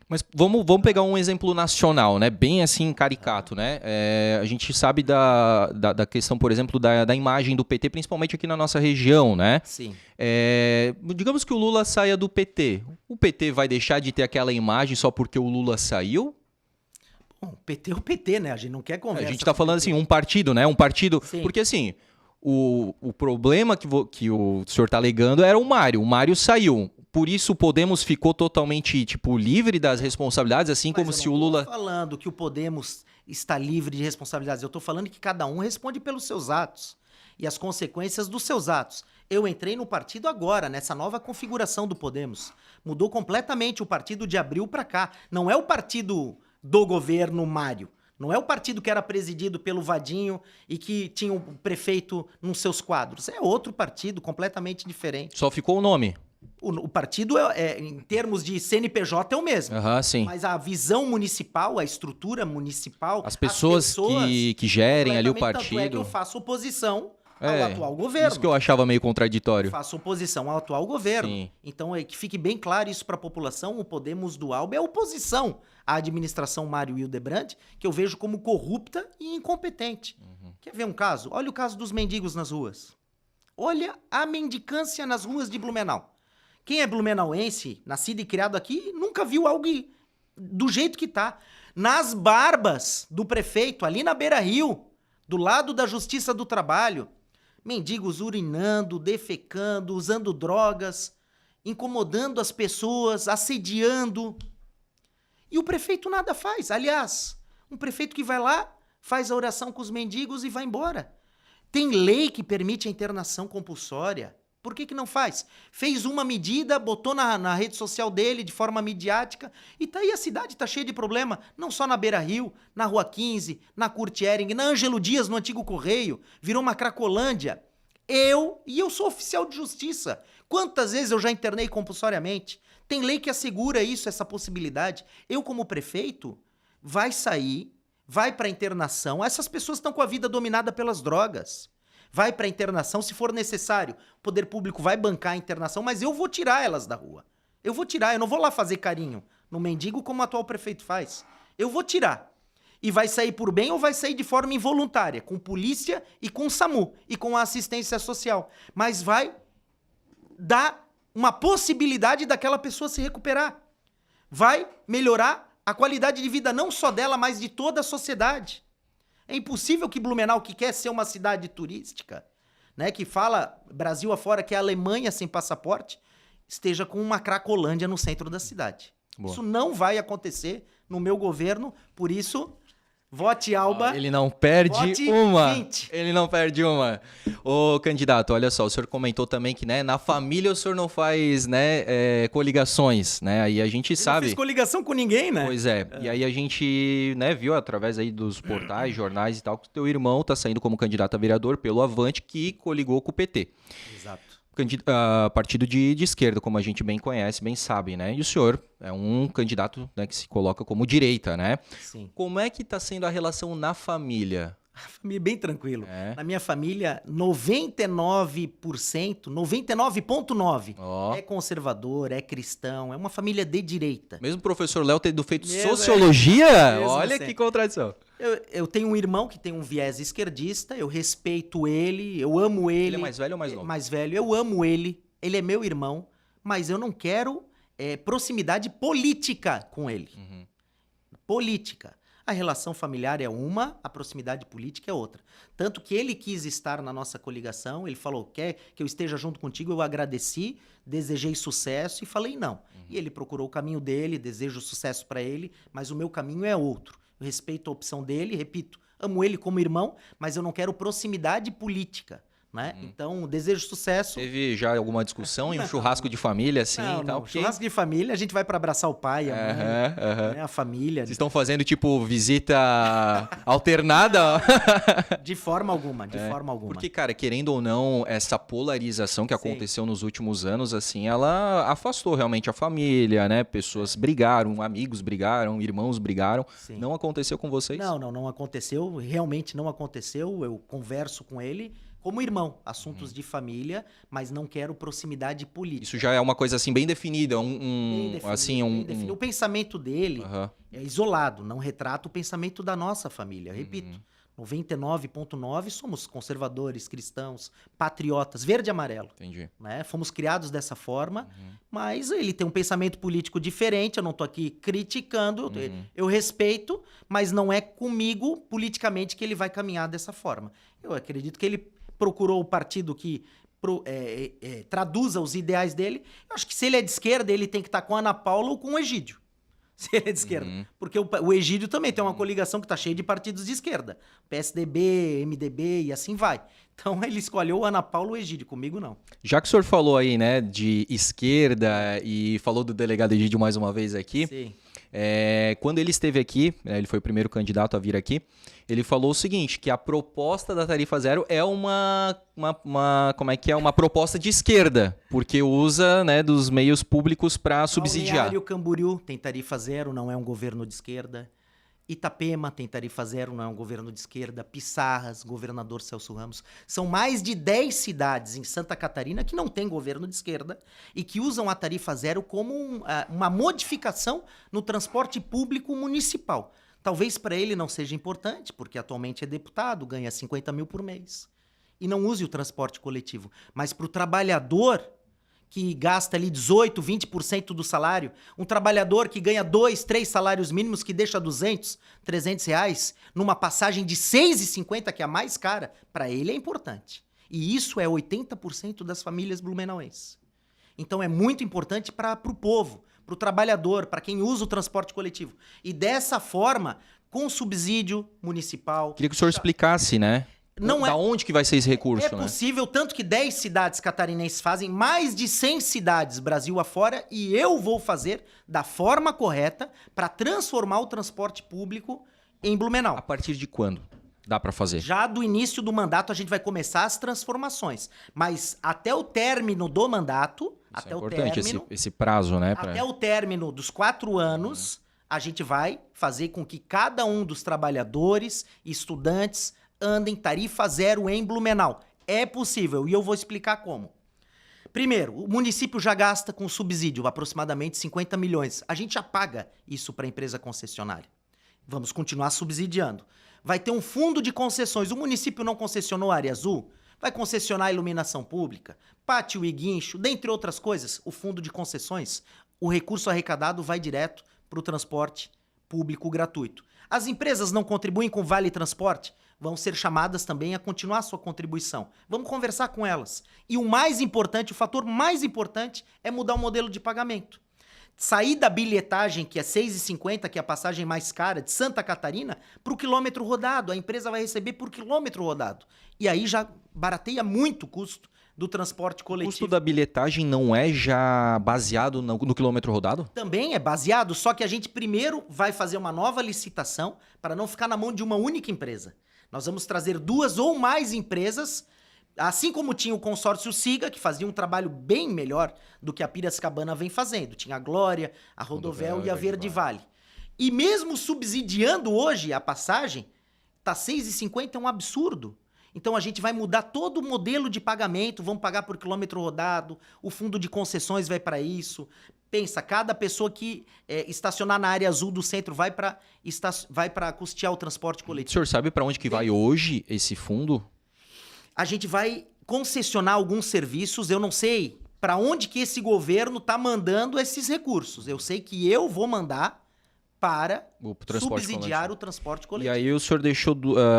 Mas vamos pegar um exemplo nacional, né? Bem assim, caricato, né? A gente sabe da questão, por exemplo, da imagem do PT, principalmente aqui na nossa região, né? Sim. Digamos que o Lula saia do PT. O PT vai deixar de ter aquela imagem só porque o Lula saiu? Bom, o PT é o PT, né? A gente não quer conversa. A gente tá falando assim, um partido, né? Um partido... Sim. Porque assim... O problema que o senhor está alegando era o Mário. O Mário saiu. Por isso o Podemos ficou totalmente livre das responsabilidades, assim como se o Lula... Eu não estou falando que o Podemos está livre de responsabilidades. Eu estou falando que cada um responde pelos seus atos e as consequências dos seus atos. Eu entrei no partido agora, nessa nova configuração do Podemos. Mudou completamente o partido de abril para cá. Não é o partido do governo Mário. Não é o partido que era presidido pelo Vadinho e que tinha o prefeito nos seus quadros. É outro partido, completamente diferente. Só ficou o nome. O partido, em termos de CNPJ, é o mesmo. Sim. Mas a visão municipal, a estrutura municipal... As pessoas que gerem ali o partido... Tanto é que eu faço oposição ao atual governo. Isso que eu achava meio contraditório. Faço oposição ao atual governo. Sim. Então, que fique bem claro isso para a população, o Podemos do Alba é oposição à administração Mário Hildebrand, que eu vejo como corrupta e incompetente. Quer ver um caso? Olha o caso dos mendigos nas ruas. Olha a mendicância nas ruas de Blumenau. Quem é blumenauense, nascido e criado aqui, nunca viu algo do jeito que tá. Nas barbas do prefeito, ali na Beira-Rio, do lado da Justiça do Trabalho, mendigos urinando, defecando, usando drogas, incomodando as pessoas, assediando. E o prefeito nada faz. Aliás, um prefeito que vai lá, faz a oração com os mendigos e vai embora. Tem lei que permite a internação compulsória. Por que não faz? Fez uma medida, botou na rede social dele de forma midiática e tá aí, a cidade tá cheia de problema. Não só na Beira-Rio, na Rua 15, na Kurt Ehring, na Ângelo Dias, no Antigo Correio. Virou uma Cracolândia. Eu sou oficial de justiça. Quantas vezes eu já internei compulsoriamente? Tem lei que assegura isso, essa possibilidade. Eu, como prefeito, vai sair, vai para internação. Essas pessoas estão com a vida dominada pelas drogas. Vai para internação se for necessário. O poder público vai bancar a internação, mas eu vou tirar elas da rua. Eu vou tirar, eu não vou lá fazer carinho no mendigo como o atual prefeito faz. Eu vou tirar. E vai sair por bem ou vai sair de forma involuntária, com polícia e com SAMU e com a assistência social. Mas vai dar uma possibilidade daquela pessoa se recuperar. Vai melhorar a qualidade de vida não só dela, mas de toda a sociedade. É impossível que Blumenau, que quer ser uma cidade turística, né, que fala Brasil afora, que é a Alemanha sem passaporte, esteja com uma Cracolândia no centro da cidade. Boa. Isso não vai acontecer no meu governo, por isso, vote Alba. Ele não perde uma. 20. Ele não perde uma. Ô, candidato, olha só, o senhor comentou também que, né, na família o senhor não faz, né, coligações, né? Aí a gente sabe. Não fiz coligação com ninguém, né? Pois é. E aí a gente, né, viu através aí dos portais, jornais e tal, que o teu irmão tá saindo como candidato a vereador pelo Avante, que coligou com o PT. Exato. Partido de esquerda, como a gente bem conhece, bem sabe, né? E o senhor é um candidato, né, que se coloca como direita, né? Sim. Como é que está sendo a relação na família? A família bem tranquilo. Na minha família, 99%, 99,9% é conservador, é cristão, é uma família de direita. Mesmo o professor Léo tendo feito sociologia? Olha sempre. Que contradição. Eu tenho um irmão que tem um viés esquerdista, eu respeito ele, eu amo ele. Ele é mais velho ou mais novo? Mais velho, eu amo ele, ele é meu irmão, mas eu não quero proximidade política com ele. Política. A relação familiar é uma, a proximidade política é outra. Tanto que ele quis estar na nossa coligação, ele falou, quer que eu esteja junto contigo? Eu agradeci, desejei sucesso e falei não. E ele procurou o caminho dele, desejo sucesso para ele, mas o meu caminho é outro. Eu respeito a opção dele, repito, amo ele como irmão, mas eu não quero proximidade política. Né? Então, desejo sucesso. Teve já alguma discussão em um churrasco de família, assim? Não, e tal? não. Churrasco de família, a gente vai para abraçar o pai, a mãe, né? A família. Vocês estão fazendo, tipo, visita alternada? De forma alguma, de forma alguma. Porque, cara, querendo ou não, essa polarização que aconteceu nos últimos anos, assim, ela afastou realmente a família, né? Pessoas brigaram, amigos brigaram, irmãos brigaram. Sim. Não aconteceu com vocês? Não aconteceu. Realmente não aconteceu. Eu converso com ele como irmão, assuntos de família, mas não quero proximidade política. Isso já é uma coisa assim bem definida, bem definido. O pensamento dele é isolado, não retrata o pensamento da nossa família. Repito, 99,9% somos conservadores, cristãos, patriotas, verde e amarelo. Entendi. Né? Fomos criados dessa forma, mas ele tem um pensamento político diferente, eu não estou aqui criticando, eu respeito, mas não é comigo politicamente que ele vai caminhar dessa forma. Eu acredito que ele procurou o partido que traduza os ideais dele. Eu acho que se ele é de esquerda, ele tem que estar com a Ana Paula ou com o Egídio. Se ele é de esquerda. Porque o Egídio também tem uma coligação que está cheia de partidos de esquerda. PSDB, MDB e assim vai. Então ele escolheu a Ana Paula ou o Egídio, comigo não. Já que o senhor falou aí, né, de esquerda e falou do delegado Egídio mais uma vez aqui. Sim. Quando ele esteve aqui, ele foi o primeiro candidato a vir aqui, ele falou o seguinte, que a proposta da tarifa zero é uma proposta de esquerda, porque usa, né, dos meios públicos para subsidiar. Balneário Camboriú tem tarifa zero, não é um governo de esquerda. Itapema tem tarifa zero, não é um governo de esquerda. Pissarras, governador Celso Ramos. São mais de 10 cidades em Santa Catarina que não tem governo de esquerda e que usam a tarifa zero como uma modificação no transporte público municipal. Talvez para ele não seja importante, porque atualmente é deputado, ganha 50 mil por mês. E não use o transporte coletivo. Mas para o trabalhador que gasta ali 18%, 20% do salário, um trabalhador que ganha 2, 3 salários mínimos, que deixa 200, 300 reais, numa passagem de 6,50, que é a mais cara, para ele é importante. E isso é 80% das famílias blumenauenses. Então é muito importante para o povo, para o trabalhador, para quem usa o transporte coletivo. E dessa forma, com subsídio municipal... Queria que o senhor explicasse, né? Da onde que vai ser esse recurso, né? É possível, tanto que 10 cidades catarinenses fazem, mais de 100 cidades Brasil afora, e eu vou fazer da forma correta para transformar o transporte público em Blumenau. A partir de quando dá para fazer? Já do início do mandato a gente vai começar as transformações, mas até o término do mandato, isso é importante, esse prazo, né? Até o término dos 4 anos, a gente vai fazer com que cada um dos trabalhadores e estudantes andem tarifa zero em Blumenau. É possível, e eu vou explicar como. Primeiro, o município já gasta com subsídio aproximadamente 50 milhões. A gente já paga isso para a empresa concessionária. Vamos continuar subsidiando. Vai ter um fundo de concessões. O município não concessionou a área azul? Vai concessionar a iluminação pública, pátio e guincho, dentre outras coisas. O fundo de concessões, o recurso arrecadado vai direto para o transporte público gratuito. As empresas não contribuem com Vale Transporte? Vão ser chamadas também a continuar sua contribuição. Vamos conversar com elas. E o mais importante, o fator mais importante, é mudar o modelo de pagamento. Sair da bilhetagem, que é R$ 6,50, que é a passagem mais cara de Santa Catarina, para o quilômetro rodado. A empresa vai receber por quilômetro rodado. E aí já barateia muito o custo do transporte coletivo. O custo da bilhetagem não é já baseado no quilômetro rodado? Também é baseado, só que a gente primeiro vai fazer uma nova licitação para não ficar na mão de uma única empresa. Nós vamos trazer 2 ou mais empresas, assim como tinha o consórcio Siga, que fazia um trabalho bem melhor do que a Piracicabana vem fazendo. Tinha a Glória, a Rodovel e a Verde Vale. E mesmo subsidiando hoje a passagem, tá R$ 6,50, é um absurdo. Então a gente vai mudar todo o modelo de pagamento, vamos pagar por quilômetro rodado, o fundo de concessões vai para isso. Pensa, cada pessoa que estacionar na área azul do centro vai para custear o transporte coletivo. O senhor sabe para onde que vai hoje esse fundo? A gente vai concessionar alguns serviços, eu não sei para onde que esse governo está mandando esses recursos. Eu sei que eu vou mandar para subsidiar o transporte coletivo. E aí o senhor deixou,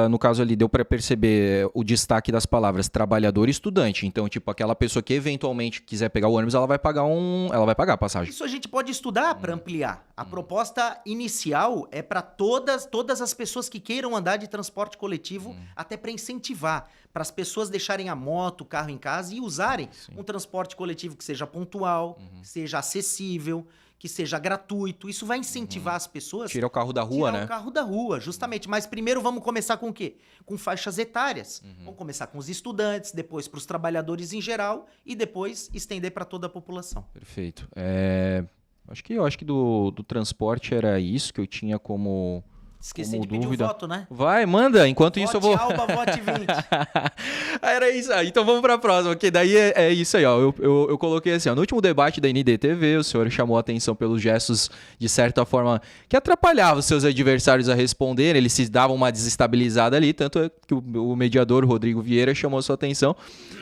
no caso ali, deu para perceber o destaque das palavras trabalhador e estudante. Então, tipo, aquela pessoa que eventualmente quiser pegar o ônibus, ela vai pagar a passagem. Isso a gente pode estudar para ampliar. A proposta inicial é para todas as pessoas que queiram andar de transporte coletivo, até para incentivar, para as pessoas deixarem a moto, o carro em casa e usarem um transporte coletivo que seja pontual, que seja acessível, que seja gratuito. Isso vai incentivar as pessoas... Tirar o carro da rua, né? Tirar o carro da rua, justamente. Mas primeiro vamos começar com o quê? Com faixas etárias. Vamos começar com os estudantes, depois para os trabalhadores em geral e depois estender para toda a população. Perfeito. Eu acho que do transporte era isso que eu tinha como... Esqueci de pedir o voto, né? Vai, manda. Enquanto vote isso eu vou... Alba, vote 20. Era isso aí. Então vamos para a próxima, que daí é isso aí, ó. Eu coloquei assim, ó. No último debate da NDTV, o senhor chamou a atenção pelos gestos, de certa forma, que atrapalhavam os seus adversários a responder. Eles se davam uma desestabilizada ali, tanto é que o mediador, Rodrigo Vieira, chamou a sua atenção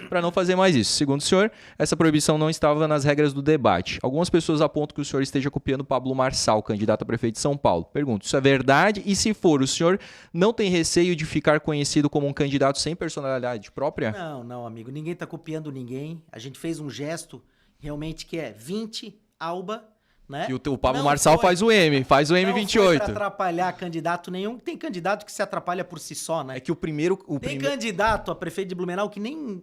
para não fazer mais isso. Segundo o senhor, essa proibição não estava nas regras do debate. Algumas pessoas apontam que o senhor esteja copiando Pablo Marçal, candidato a prefeito de São Paulo. Pergunto, isso é verdade? E se for, o senhor não tem receio de ficar conhecido como um candidato sem personalidade própria? Não, amigo. Ninguém está copiando ninguém. A gente fez um gesto realmente que é 20, Alba, né? E o Pablo Marçal faz o M28. Não foi para atrapalhar candidato nenhum. Tem candidato que se atrapalha por si só, né? É que o primeiro... Tem candidato a prefeito de Blumenau que nem...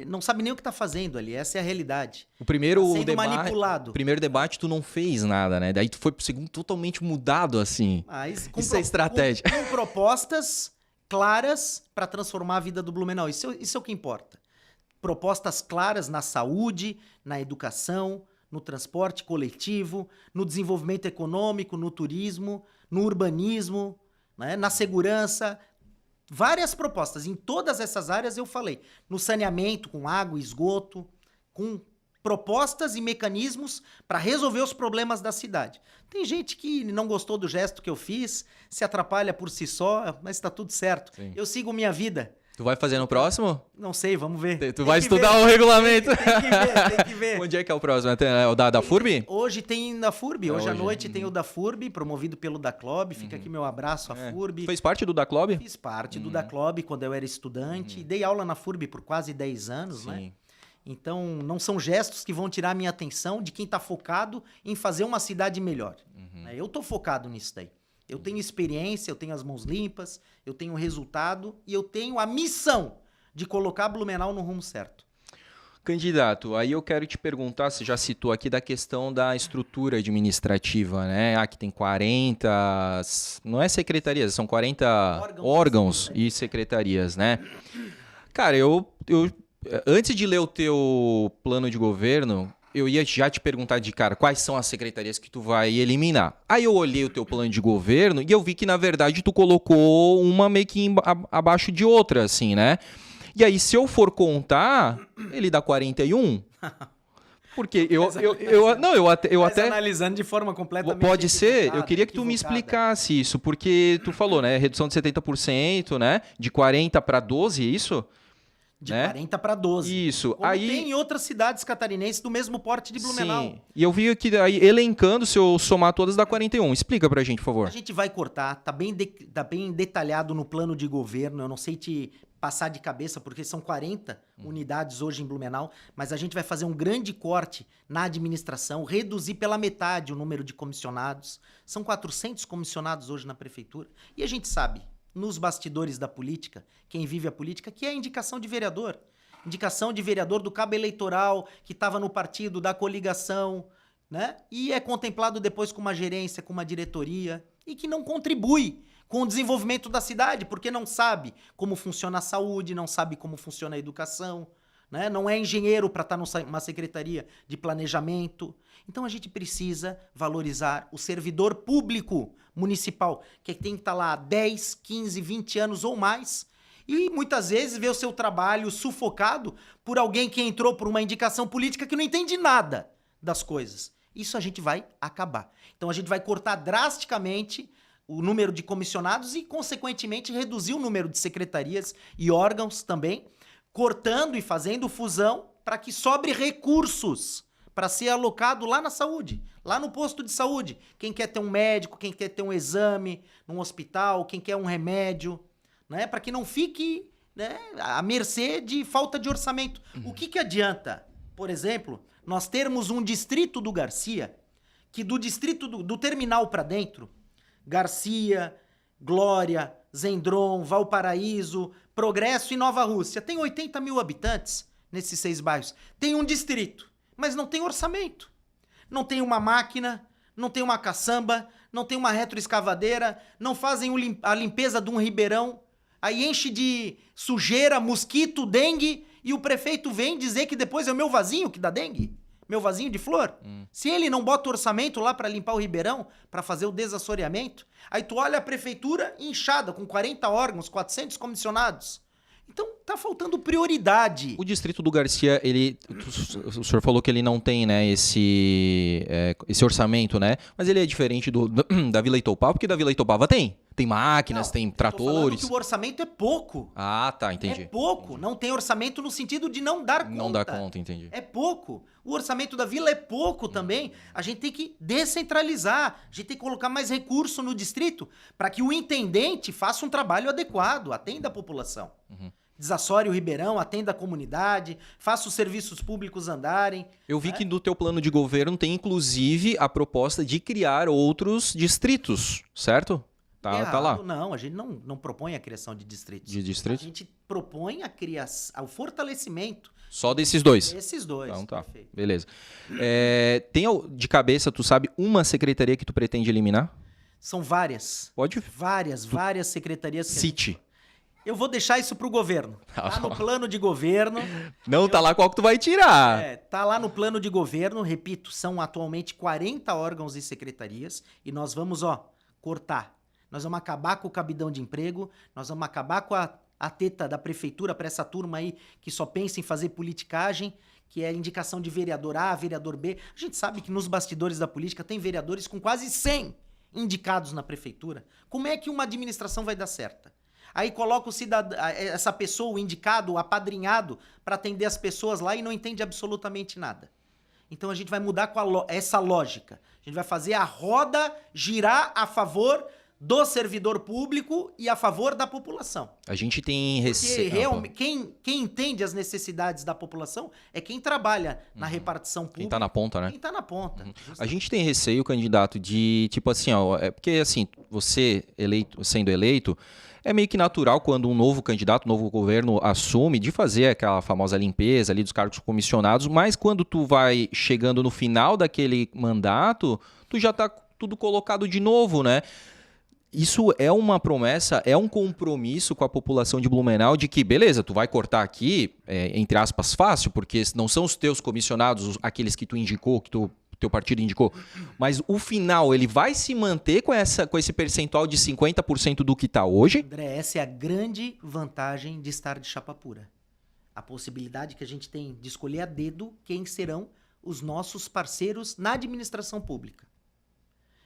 não sabe nem o que tá fazendo ali, essa é a realidade. O primeiro tá sendo manipulado. O primeiro debate tu não fez nada, né? Daí tu foi pro segundo totalmente mudado, assim. Isso é estratégia. Com propostas claras para transformar a vida do Blumenau. Isso é o que importa. Propostas claras na saúde, na educação, no transporte coletivo, no desenvolvimento econômico, no turismo, no urbanismo, né? Na segurança, várias propostas. Em todas essas áreas eu falei. No saneamento, com água, esgoto, com propostas e mecanismos para resolver os problemas da cidade. Tem gente que não gostou do gesto que eu fiz, se atrapalha por si só, mas está tudo certo. Sim. Eu sigo minha vida. Tu vai fazer no próximo? Não sei, vamos ver. Tu vai estudar o regulamento. Tem que ver. Onde é que é o próximo? É o da FURB? Hoje tem da FURB. Hoje à noite tem o da FURB, promovido pelo Daclob. Fica aqui meu abraço à FURB. Fez parte do Daclob? Fiz parte do Daclob quando eu era estudante. Dei aula na FURB por quase 10 anos, né? Então, não são gestos que vão tirar a minha atenção de quem está focado em fazer uma cidade melhor. Eu estou focado nisso daí. Eu tenho experiência, eu tenho as mãos limpas, eu tenho o resultado e eu tenho a missão de colocar Blumenau no rumo certo. Candidato, aí eu quero te perguntar, você já citou aqui da questão da estrutura administrativa, né? Aqui tem 40, não é secretarias, são 40 órgãos e secretarias, né? Cara, eu antes de ler o teu plano de governo, eu ia já te perguntar de cara quais são as secretarias que tu vai eliminar. Aí eu olhei o teu plano de governo e eu vi que, na verdade, tu colocou uma meio que abaixo de outra, assim, né? E aí, se eu for contar, ele dá 41. Porque eu até analisando de forma completamente pode ser, eu queria que tu me explicasse isso, porque tu falou, né, redução de 70%, né, de 40 para 12, é isso? De 40 para 12. Isso. Como aí tem em outras cidades catarinenses do mesmo porte de Blumenau. Sim. E eu vi que aí, elencando, se eu somar todas, dá 41. Explica pra gente, por favor. A gente vai cortar, tá bem detalhado no plano de governo, eu não sei te passar de cabeça, porque são 40 unidades hoje em Blumenau, mas a gente vai fazer um grande corte na administração, reduzir pela metade o número de comissionados. São 400 comissionados hoje na prefeitura. E a gente sabe, nos bastidores da política, quem vive a política, que é a indicação de vereador. Indicação de vereador do cabo eleitoral, que estava no partido da coligação, né? E é contemplado depois com uma gerência, com uma diretoria, e que não contribui com o desenvolvimento da cidade, porque não sabe como funciona a saúde, não sabe como funciona a educação, né? Não é engenheiro para estar numa secretaria de planejamento. Então a gente precisa valorizar o servidor público municipal, que tem que estar lá há 10, 15, 20 anos ou mais, e muitas vezes vê o seu trabalho sufocado por alguém que entrou por uma indicação política que não entende nada das coisas. Isso a gente vai acabar. Então a gente vai cortar drasticamente o número de comissionados e, consequentemente, reduzir o número de secretarias e órgãos também, cortando e fazendo fusão para que sobre recursos para ser alocado lá na saúde, lá no posto de saúde. Quem quer ter um médico, quem quer ter um exame num hospital, quem quer um remédio, né? Para que não fique, né, à mercê de falta de orçamento. O que adianta, por exemplo, nós termos um distrito do Garcia, que do distrito do terminal para dentro, Garcia, Glória, Zendron, Valparaíso, Progresso e Nova Rússia, tem 80 mil habitantes nesses 6 bairros. Tem um distrito, mas não tem orçamento. Não tem uma máquina, não tem uma caçamba, não tem uma retroescavadeira, não fazem a limpeza de um ribeirão, aí enche de sujeira, mosquito, dengue, e o prefeito vem dizer que depois é o meu vasinho que dá dengue, meu vasinho de flor. Se ele não bota orçamento lá para limpar o ribeirão, para fazer o desassoreamento, aí tu olha a prefeitura inchada, com 40 órgãos, 400 comissionados. Então, tá faltando prioridade. O distrito do Garcia, o senhor falou que ele não tem, né, esse orçamento, né? Mas ele é diferente da Vila Itopava, porque da Vila Itopava tem máquinas, tem tratores. Eu tô falando que o orçamento é pouco. Ah, tá, entendi. É pouco. Não tem orçamento no sentido de não dar conta. Não dá conta, entendi. É pouco. O orçamento da Vila é pouco também. A gente tem que descentralizar. A gente tem que colocar mais recurso no distrito para que o intendente faça um trabalho adequado, atenda a população. Desassore o ribeirão, atenda a comunidade, faça os serviços públicos andarem. Eu vi que no teu plano de governo tem, inclusive, a proposta de criar outros distritos, certo? Tá lá. Não, a gente não propõe a criação de distritos. De distritos? A gente propõe a criação, o fortalecimento. Só desses dois? Esses dois. Então tá, perfeito. beleza. Tem de cabeça, tu sabe, uma secretaria que tu pretende eliminar? São várias. Pode? Várias secretarias. Cite. Eu vou deixar isso pro governo. Tá no plano de governo. Não, tá lá qual que tu vai tirar. Tá lá no plano de governo. Repito, são atualmente 40 órgãos e secretarias. E nós vamos, cortar. nós vamos acabar com o cabidão de emprego, nós vamos acabar com a teta da prefeitura para essa turma aí que só pensa em fazer politicagem, que é indicação de vereador A, vereador B. A gente sabe que nos bastidores da política tem vereadores com quase 100 indicados na prefeitura. Como é que uma administração vai dar certa? Aí coloca essa pessoa, o indicado, o apadrinhado, para atender as pessoas lá e não entende absolutamente nada. Então a gente vai mudar com essa lógica. A gente vai fazer a roda girar a favor do servidor público e a favor da população. A gente tem quem entende as necessidades da população é quem trabalha na repartição pública. Quem tá na ponta, né? Quem tá na ponta. A gente tem receio, candidato, de tipo assim, ó, porque assim, você sendo eleito, é meio que natural quando um novo candidato, um novo governo assume de fazer aquela famosa limpeza ali dos cargos comissionados, mas quando tu vai chegando no final daquele mandato, tu já tá tudo colocado de novo, né? Isso é uma promessa, é um compromisso com a população de Blumenau de que, beleza, tu vai cortar aqui, entre aspas, fácil, porque não são os teus comissionados, aqueles que tu indicou, que teu partido indicou, mas o final, ele vai se manter com esse percentual de 50% do que está hoje? André, essa é a grande vantagem de estar de chapa pura. A possibilidade que a gente tem de escolher a dedo quem serão os nossos parceiros na administração pública.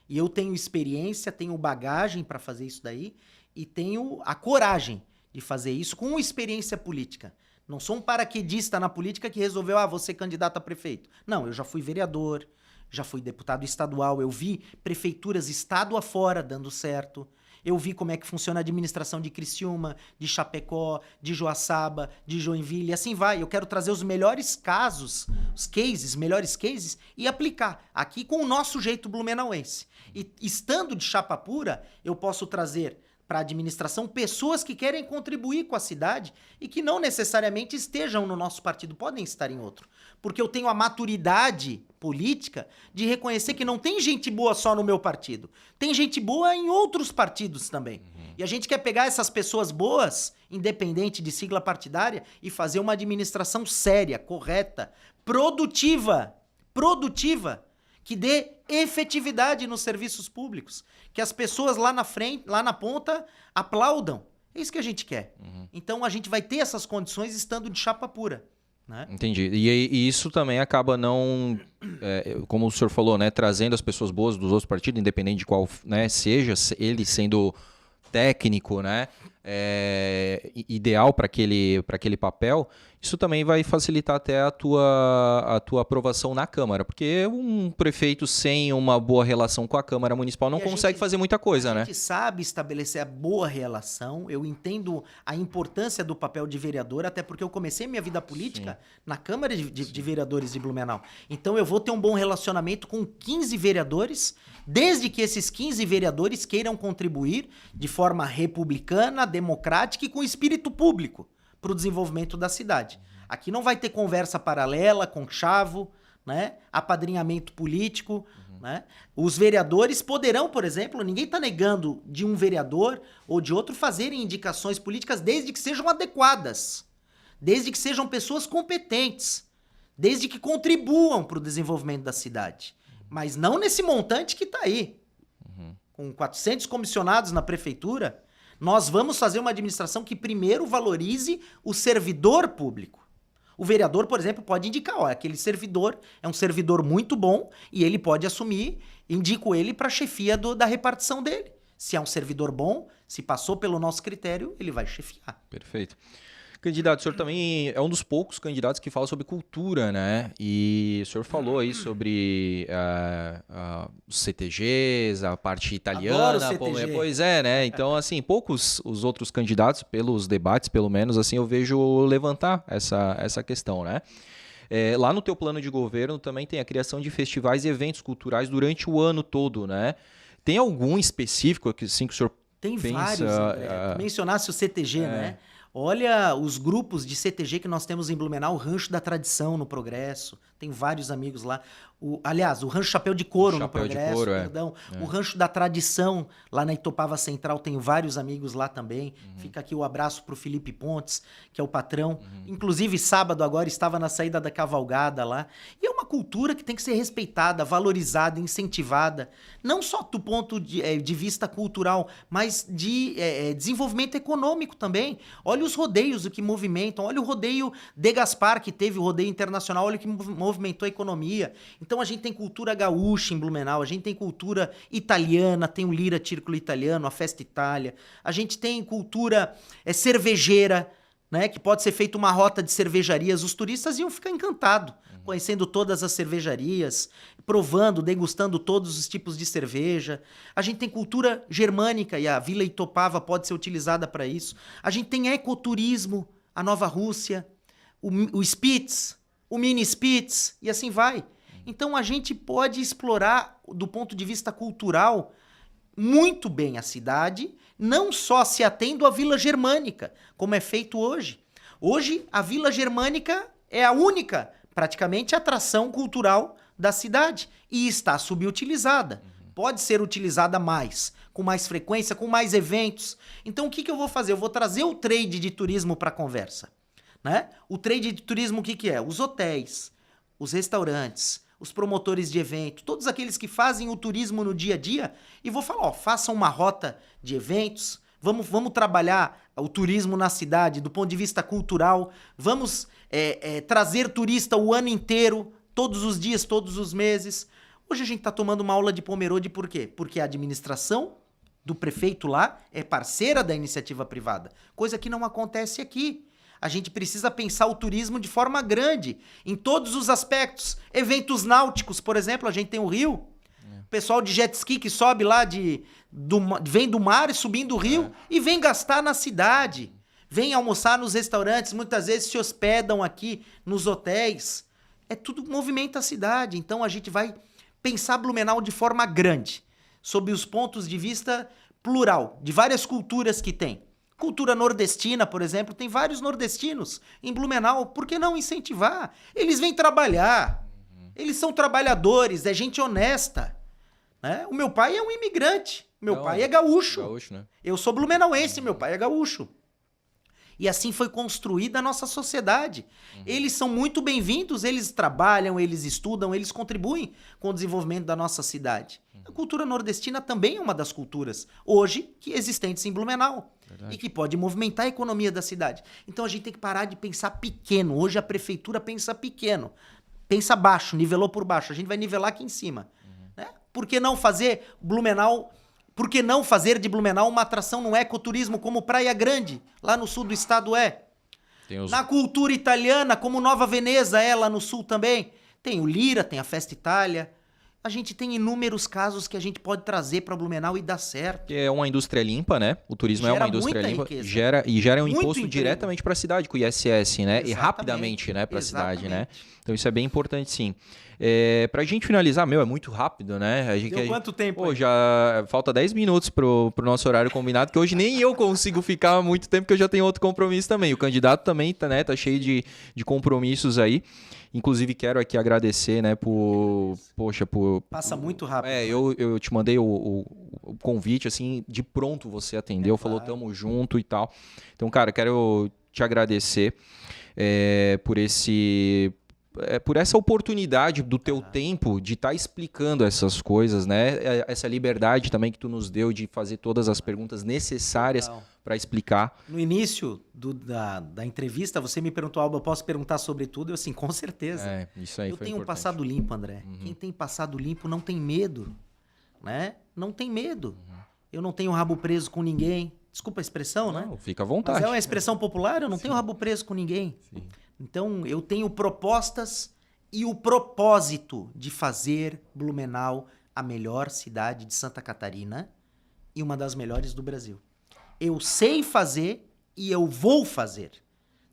E eu tenho experiência, tenho bagagem para fazer isso daí e tenho a coragem de fazer isso com experiência política. Não sou um paraquedista na política que resolveu, vou ser candidato a prefeito. Não, eu já fui vereador, já fui deputado estadual, eu vi prefeituras estado afora dando certo. Eu vi como é que funciona a administração de Criciúma, de Chapecó, de Joaçaba, de Joinville, e assim vai. Eu quero trazer os melhores casos, melhores cases, e aplicar aqui com o nosso jeito blumenauense. E estando de chapa pura, eu posso trazer para a administração pessoas que querem contribuir com a cidade e que não necessariamente estejam no nosso partido, podem estar em outro. Porque eu tenho a maturidade política de reconhecer que não tem gente boa só no meu partido. Tem gente boa em outros partidos também. E a gente quer pegar essas pessoas boas, independente de sigla partidária, e fazer uma administração séria, correta, produtiva, que dê efetividade nos serviços públicos, que as pessoas lá na frente, lá na ponta, aplaudam. É isso que a gente quer. Então a gente vai ter essas condições estando de chapa pura. Né? Entendi. E isso também acaba não, como o senhor falou, né, trazendo as pessoas boas dos outros partidos, independente de qual, né, seja, ele sendo técnico, né, ideal para aquele papel, isso também vai facilitar até a tua aprovação na Câmara, porque um prefeito sem uma boa relação com a Câmara Municipal não consegue fazer muita coisa, né? A gente sabe estabelecer a boa relação, eu entendo a importância do papel de vereador, até porque eu comecei minha vida política na Câmara de Vereadores de Blumenau. Então eu vou ter um bom relacionamento com 15 vereadores, desde que esses 15 vereadores queiram contribuir de forma republicana, democrática e com espírito público para o desenvolvimento da cidade. Aqui não vai ter conversa paralela, conchavo, né? Apadrinhamento político. Né? Os vereadores poderão, por exemplo, ninguém está negando de um vereador ou de outro fazerem indicações políticas desde que sejam adequadas, desde que sejam pessoas competentes, desde que contribuam para o desenvolvimento da cidade. Mas não nesse montante que está aí. Com 400 comissionados na prefeitura, nós vamos fazer uma administração que primeiro valorize o servidor público. O vereador, por exemplo, pode indicar, aquele servidor é um servidor muito bom e ele pode assumir, indico ele para a chefia da repartição dele. Se é um servidor bom, se passou pelo nosso critério, ele vai chefiar. Perfeito. Candidato, o senhor também é um dos poucos candidatos que fala sobre cultura, né? E o senhor falou aí sobre os CTGs, a parte italiana. Adoro CTG. Pois é, né? Então, assim, poucos os outros candidatos, pelos debates, pelo menos, assim, eu vejo levantar essa questão, né? Lá no teu plano de governo também tem a criação de festivais e eventos culturais durante o ano todo, né? Tem algum específico assim, que o senhor Tem pensa? Vários, André. Tu mencionasse o CTG, né? Olha os grupos de CTG que nós temos em Blumenau, o Rancho da Tradição no Progresso. Tem vários amigos lá. Aliás, o Rancho Chapéu de Couro no Progresso, perdão. O Rancho da Tradição lá na Itopava Central, tenho vários amigos lá também. Fica aqui o abraço pro Felipe Pontes, que é o patrão. Inclusive, sábado agora estava na saída da cavalgada lá. E é uma cultura que tem que ser respeitada, valorizada, incentivada. Não só do ponto de vista cultural, mas de desenvolvimento econômico também. Olha os rodeios, o que movimentam. Olha o rodeio de Gaspar, que teve o rodeio internacional. Olha o que movimentou a economia. Então a gente tem cultura gaúcha em Blumenau, a gente tem cultura italiana, tem o Lira Círculo Italiano, a Festa Itália, a gente tem cultura cervejeira, né, que pode ser feita uma rota de cervejarias, os turistas iam ficar encantados, conhecendo todas as cervejarias, provando, degustando todos os tipos de cerveja. A gente tem cultura germânica e a Vila Itopava pode ser utilizada para isso. A gente tem ecoturismo, a Nova Rússia, o Spitz, o Mini Spitz e assim vai. Então a gente pode explorar, do ponto de vista cultural, muito bem a cidade, não só se atendo à Vila Germânica, como é feito hoje. Hoje, a Vila Germânica é a única, praticamente, atração cultural da cidade e está subutilizada. Pode ser utilizada mais, com mais frequência, com mais eventos. Então o que eu vou fazer? Eu vou trazer o trade de turismo para a conversa. Né? O trade de turismo, o que é? Os hotéis, os restaurantes, os promotores de evento, todos aqueles que fazem o turismo no dia a dia, e vou falar, façam uma rota de eventos, vamos trabalhar o turismo na cidade do ponto de vista cultural, vamos trazer turista o ano inteiro, todos os dias, todos os meses. Hoje a gente está tomando uma aula de Pomerode, por quê? Porque a administração do prefeito lá é parceira da iniciativa privada, coisa que não acontece aqui. A gente precisa pensar o turismo de forma grande, em todos os aspectos. Eventos náuticos, por exemplo, a gente tem o rio. Pessoal de jet ski que sobe lá, vem do mar, subindo o rio e vem gastar na cidade. Vem almoçar nos restaurantes, muitas vezes se hospedam aqui nos hotéis. Tudo movimenta a cidade. Então a gente vai pensar Blumenau de forma grande, sob os pontos de vista plural, de várias culturas que tem. Cultura nordestina, por exemplo, tem vários nordestinos em Blumenau. Por que não incentivar? Eles vêm trabalhar. Eles são trabalhadores, é gente honesta. Né? O meu pai é um imigrante. Meu pai é gaúcho. Né? Eu sou blumenauense, meu pai é gaúcho. E assim foi construída a nossa sociedade. Eles são muito bem-vindos, eles trabalham, eles estudam, eles contribuem com o desenvolvimento da nossa cidade. A cultura nordestina também é uma das culturas, hoje, que existentes em Blumenau. Verdade. E que pode movimentar a economia da cidade. Então a gente tem que parar de pensar pequeno. Hoje a prefeitura pensa pequeno. Pensa baixo, nivelou por baixo. A gente vai nivelar aqui em cima. Né? Por que não fazer Blumenau... Por que não fazer de Blumenau uma atração no ecoturismo como Praia Grande, lá no sul do estado Na cultura italiana, como Nova Veneza lá no sul também. Tem o Lira, tem a Festa Itália. A gente tem inúmeros casos que a gente pode trazer para Blumenau e dar certo. É uma indústria limpa, né? O turismo é uma indústria limpa. Gera um imposto emprego. Diretamente para a cidade, com o ISS, né? Exatamente. E rapidamente, né, para a cidade, né? Então isso é bem importante, sim. Pra gente finalizar, é muito rápido, né? Deu quanto tempo? Pô, já falta 10 minutos pro nosso horário combinado, que hoje nem eu consigo ficar muito tempo, porque eu já tenho outro compromisso também. O candidato também tá cheio de compromissos aí. Inclusive, quero aqui agradecer, né, Passa muito rápido. Eu te mandei o convite, assim, de pronto você atendeu, falou tamo junto e tal. Então, cara, quero te agradecer por essa oportunidade do teu tempo de estar explicando essas coisas, né? Essa liberdade também que tu nos deu de fazer todas as perguntas necessárias para explicar. No início da entrevista, você me perguntou, Alba, eu posso perguntar sobre tudo? Eu assim, com certeza. Isso aí eu foi tenho importante. Passado limpo, André. Quem tem passado limpo não tem medo, né? Não tem medo. Eu não tenho rabo preso com ninguém. Desculpa a expressão, né? Fica à vontade. Mas é uma expressão popular, eu não tenho rabo preso com ninguém. Sim. Então, eu tenho propostas e o propósito de fazer Blumenau a melhor cidade de Santa Catarina e uma das melhores do Brasil. Eu sei fazer e eu vou fazer,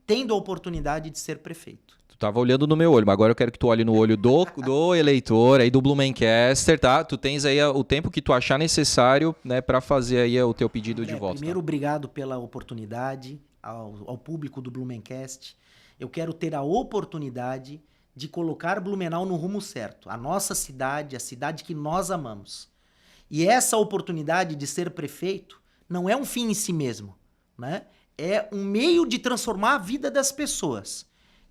tendo a oportunidade de ser prefeito. Tu tava olhando no meu olho, mas agora eu quero que tu olhe no olho do eleitor, aí do Blumencaster, tá? Tu tens aí o tempo que tu achar necessário, né, para fazer aí o teu pedido de voto. Primeiro, obrigado pela oportunidade. ao público do Blumencast, eu quero ter a oportunidade de colocar Blumenau no rumo certo. A nossa cidade, a cidade que nós amamos. E essa oportunidade de ser prefeito não é um fim em si mesmo, né? É um meio de transformar a vida das pessoas,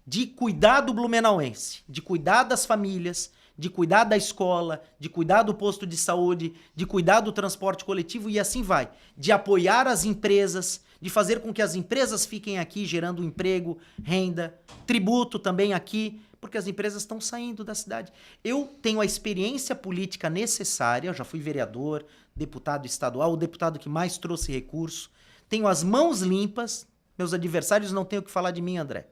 de cuidar do blumenauense, de cuidar das famílias, de cuidar da escola, de cuidar do posto de saúde, de cuidar do transporte coletivo e assim vai. De apoiar as empresas, de fazer com que as empresas fiquem aqui gerando emprego, renda, tributo também aqui, porque as empresas estão saindo da cidade. Eu tenho a experiência política necessária, eu já fui vereador, deputado estadual, o deputado que mais trouxe recurso. Tenho as mãos limpas, meus adversários não têm o que falar de mim, André.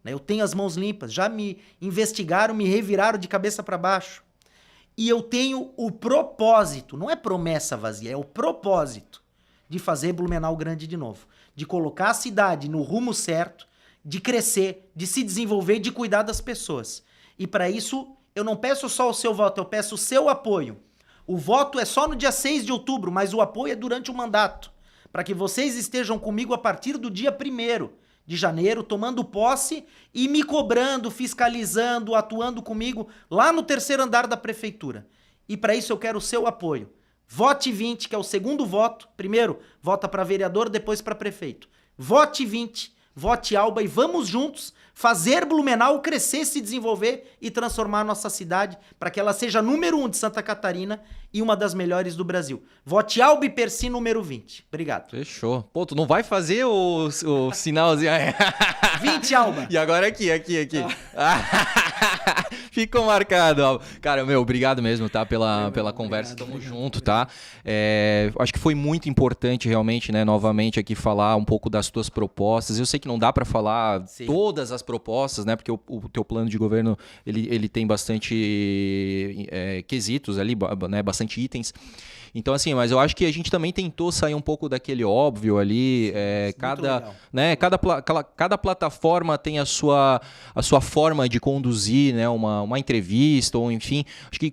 Eu tenho as mãos limpas, já me investigaram, me reviraram de cabeça para baixo. E eu tenho o propósito, não é promessa vazia, é o propósito de fazer Blumenau grande de novo. De colocar a cidade no rumo certo, de crescer, de se desenvolver e de cuidar das pessoas. E para isso, eu não peço só o seu voto, eu peço o seu apoio. O voto é só no dia 6 de outubro, mas o apoio é durante o mandato. Para que vocês estejam comigo a partir do dia 1º de janeiro, tomando posse e me cobrando, fiscalizando, atuando comigo lá no 3º andar da prefeitura. E para isso eu quero o seu apoio. Vote 20, que é o segundo voto. Primeiro, vota para vereador, depois para prefeito. Vote 20, vote Alba e vamos juntos fazer Blumenau crescer, se desenvolver e transformar a nossa cidade para que ela seja número 1 de Santa Catarina e uma das melhores do Brasil. Vote Alba e Percy número 20. Obrigado. Fechou. Pô, tu não vai fazer o sinalzinho aí? 20, Alba. E agora aqui. Ficou marcado, Alba. Cara, obrigado mesmo, tá? Pela conversa. Tamo junto, tá? Acho que foi muito importante realmente, né? Novamente aqui falar um pouco das tuas propostas. Eu sei que não dá para falar todas as propostas, né? Porque o teu plano de governo, ele tem bastante quesitos ali, né? Bastante itens. Então, assim, mas eu acho que a gente também tentou sair um pouco daquele óbvio ali. Cada plataforma tem a sua forma de conduzir, né, uma entrevista, ou enfim. Acho que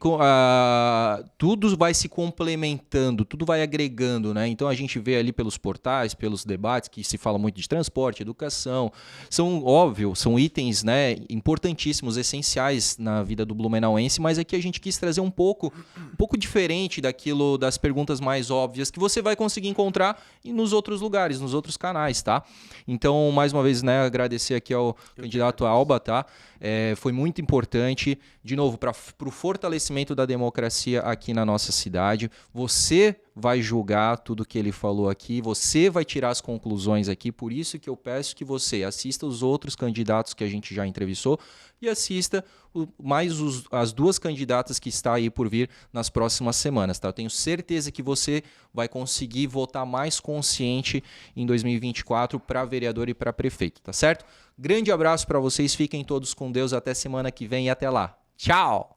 tudo vai se complementando, tudo vai agregando, né? Então a gente vê ali pelos portais, pelos debates, que se fala muito de transporte, educação. São itens, né, importantíssimos, essenciais na vida do blumenauense, mas aqui a gente quis trazer um pouco diferente daquilo, das perguntas mais óbvias que você vai conseguir encontrar nos outros lugares, nos outros canais, tá? Então, mais uma vez, né, agradecer aqui ao candidato Alba, tá? Foi muito importante, de novo, para o fortalecimento da democracia aqui na nossa cidade. Você vai julgar tudo que ele falou aqui, você vai tirar as conclusões aqui, por isso que eu peço que você assista os outros candidatos que a gente já entrevistou e assista as duas candidatas que está aí por vir nas próximas semanas, tá? Eu tenho certeza que você vai conseguir votar mais consciente em 2024 para vereador e para prefeito, tá certo? Grande abraço para vocês, fiquem todos com Deus, até semana que vem e até lá. Tchau!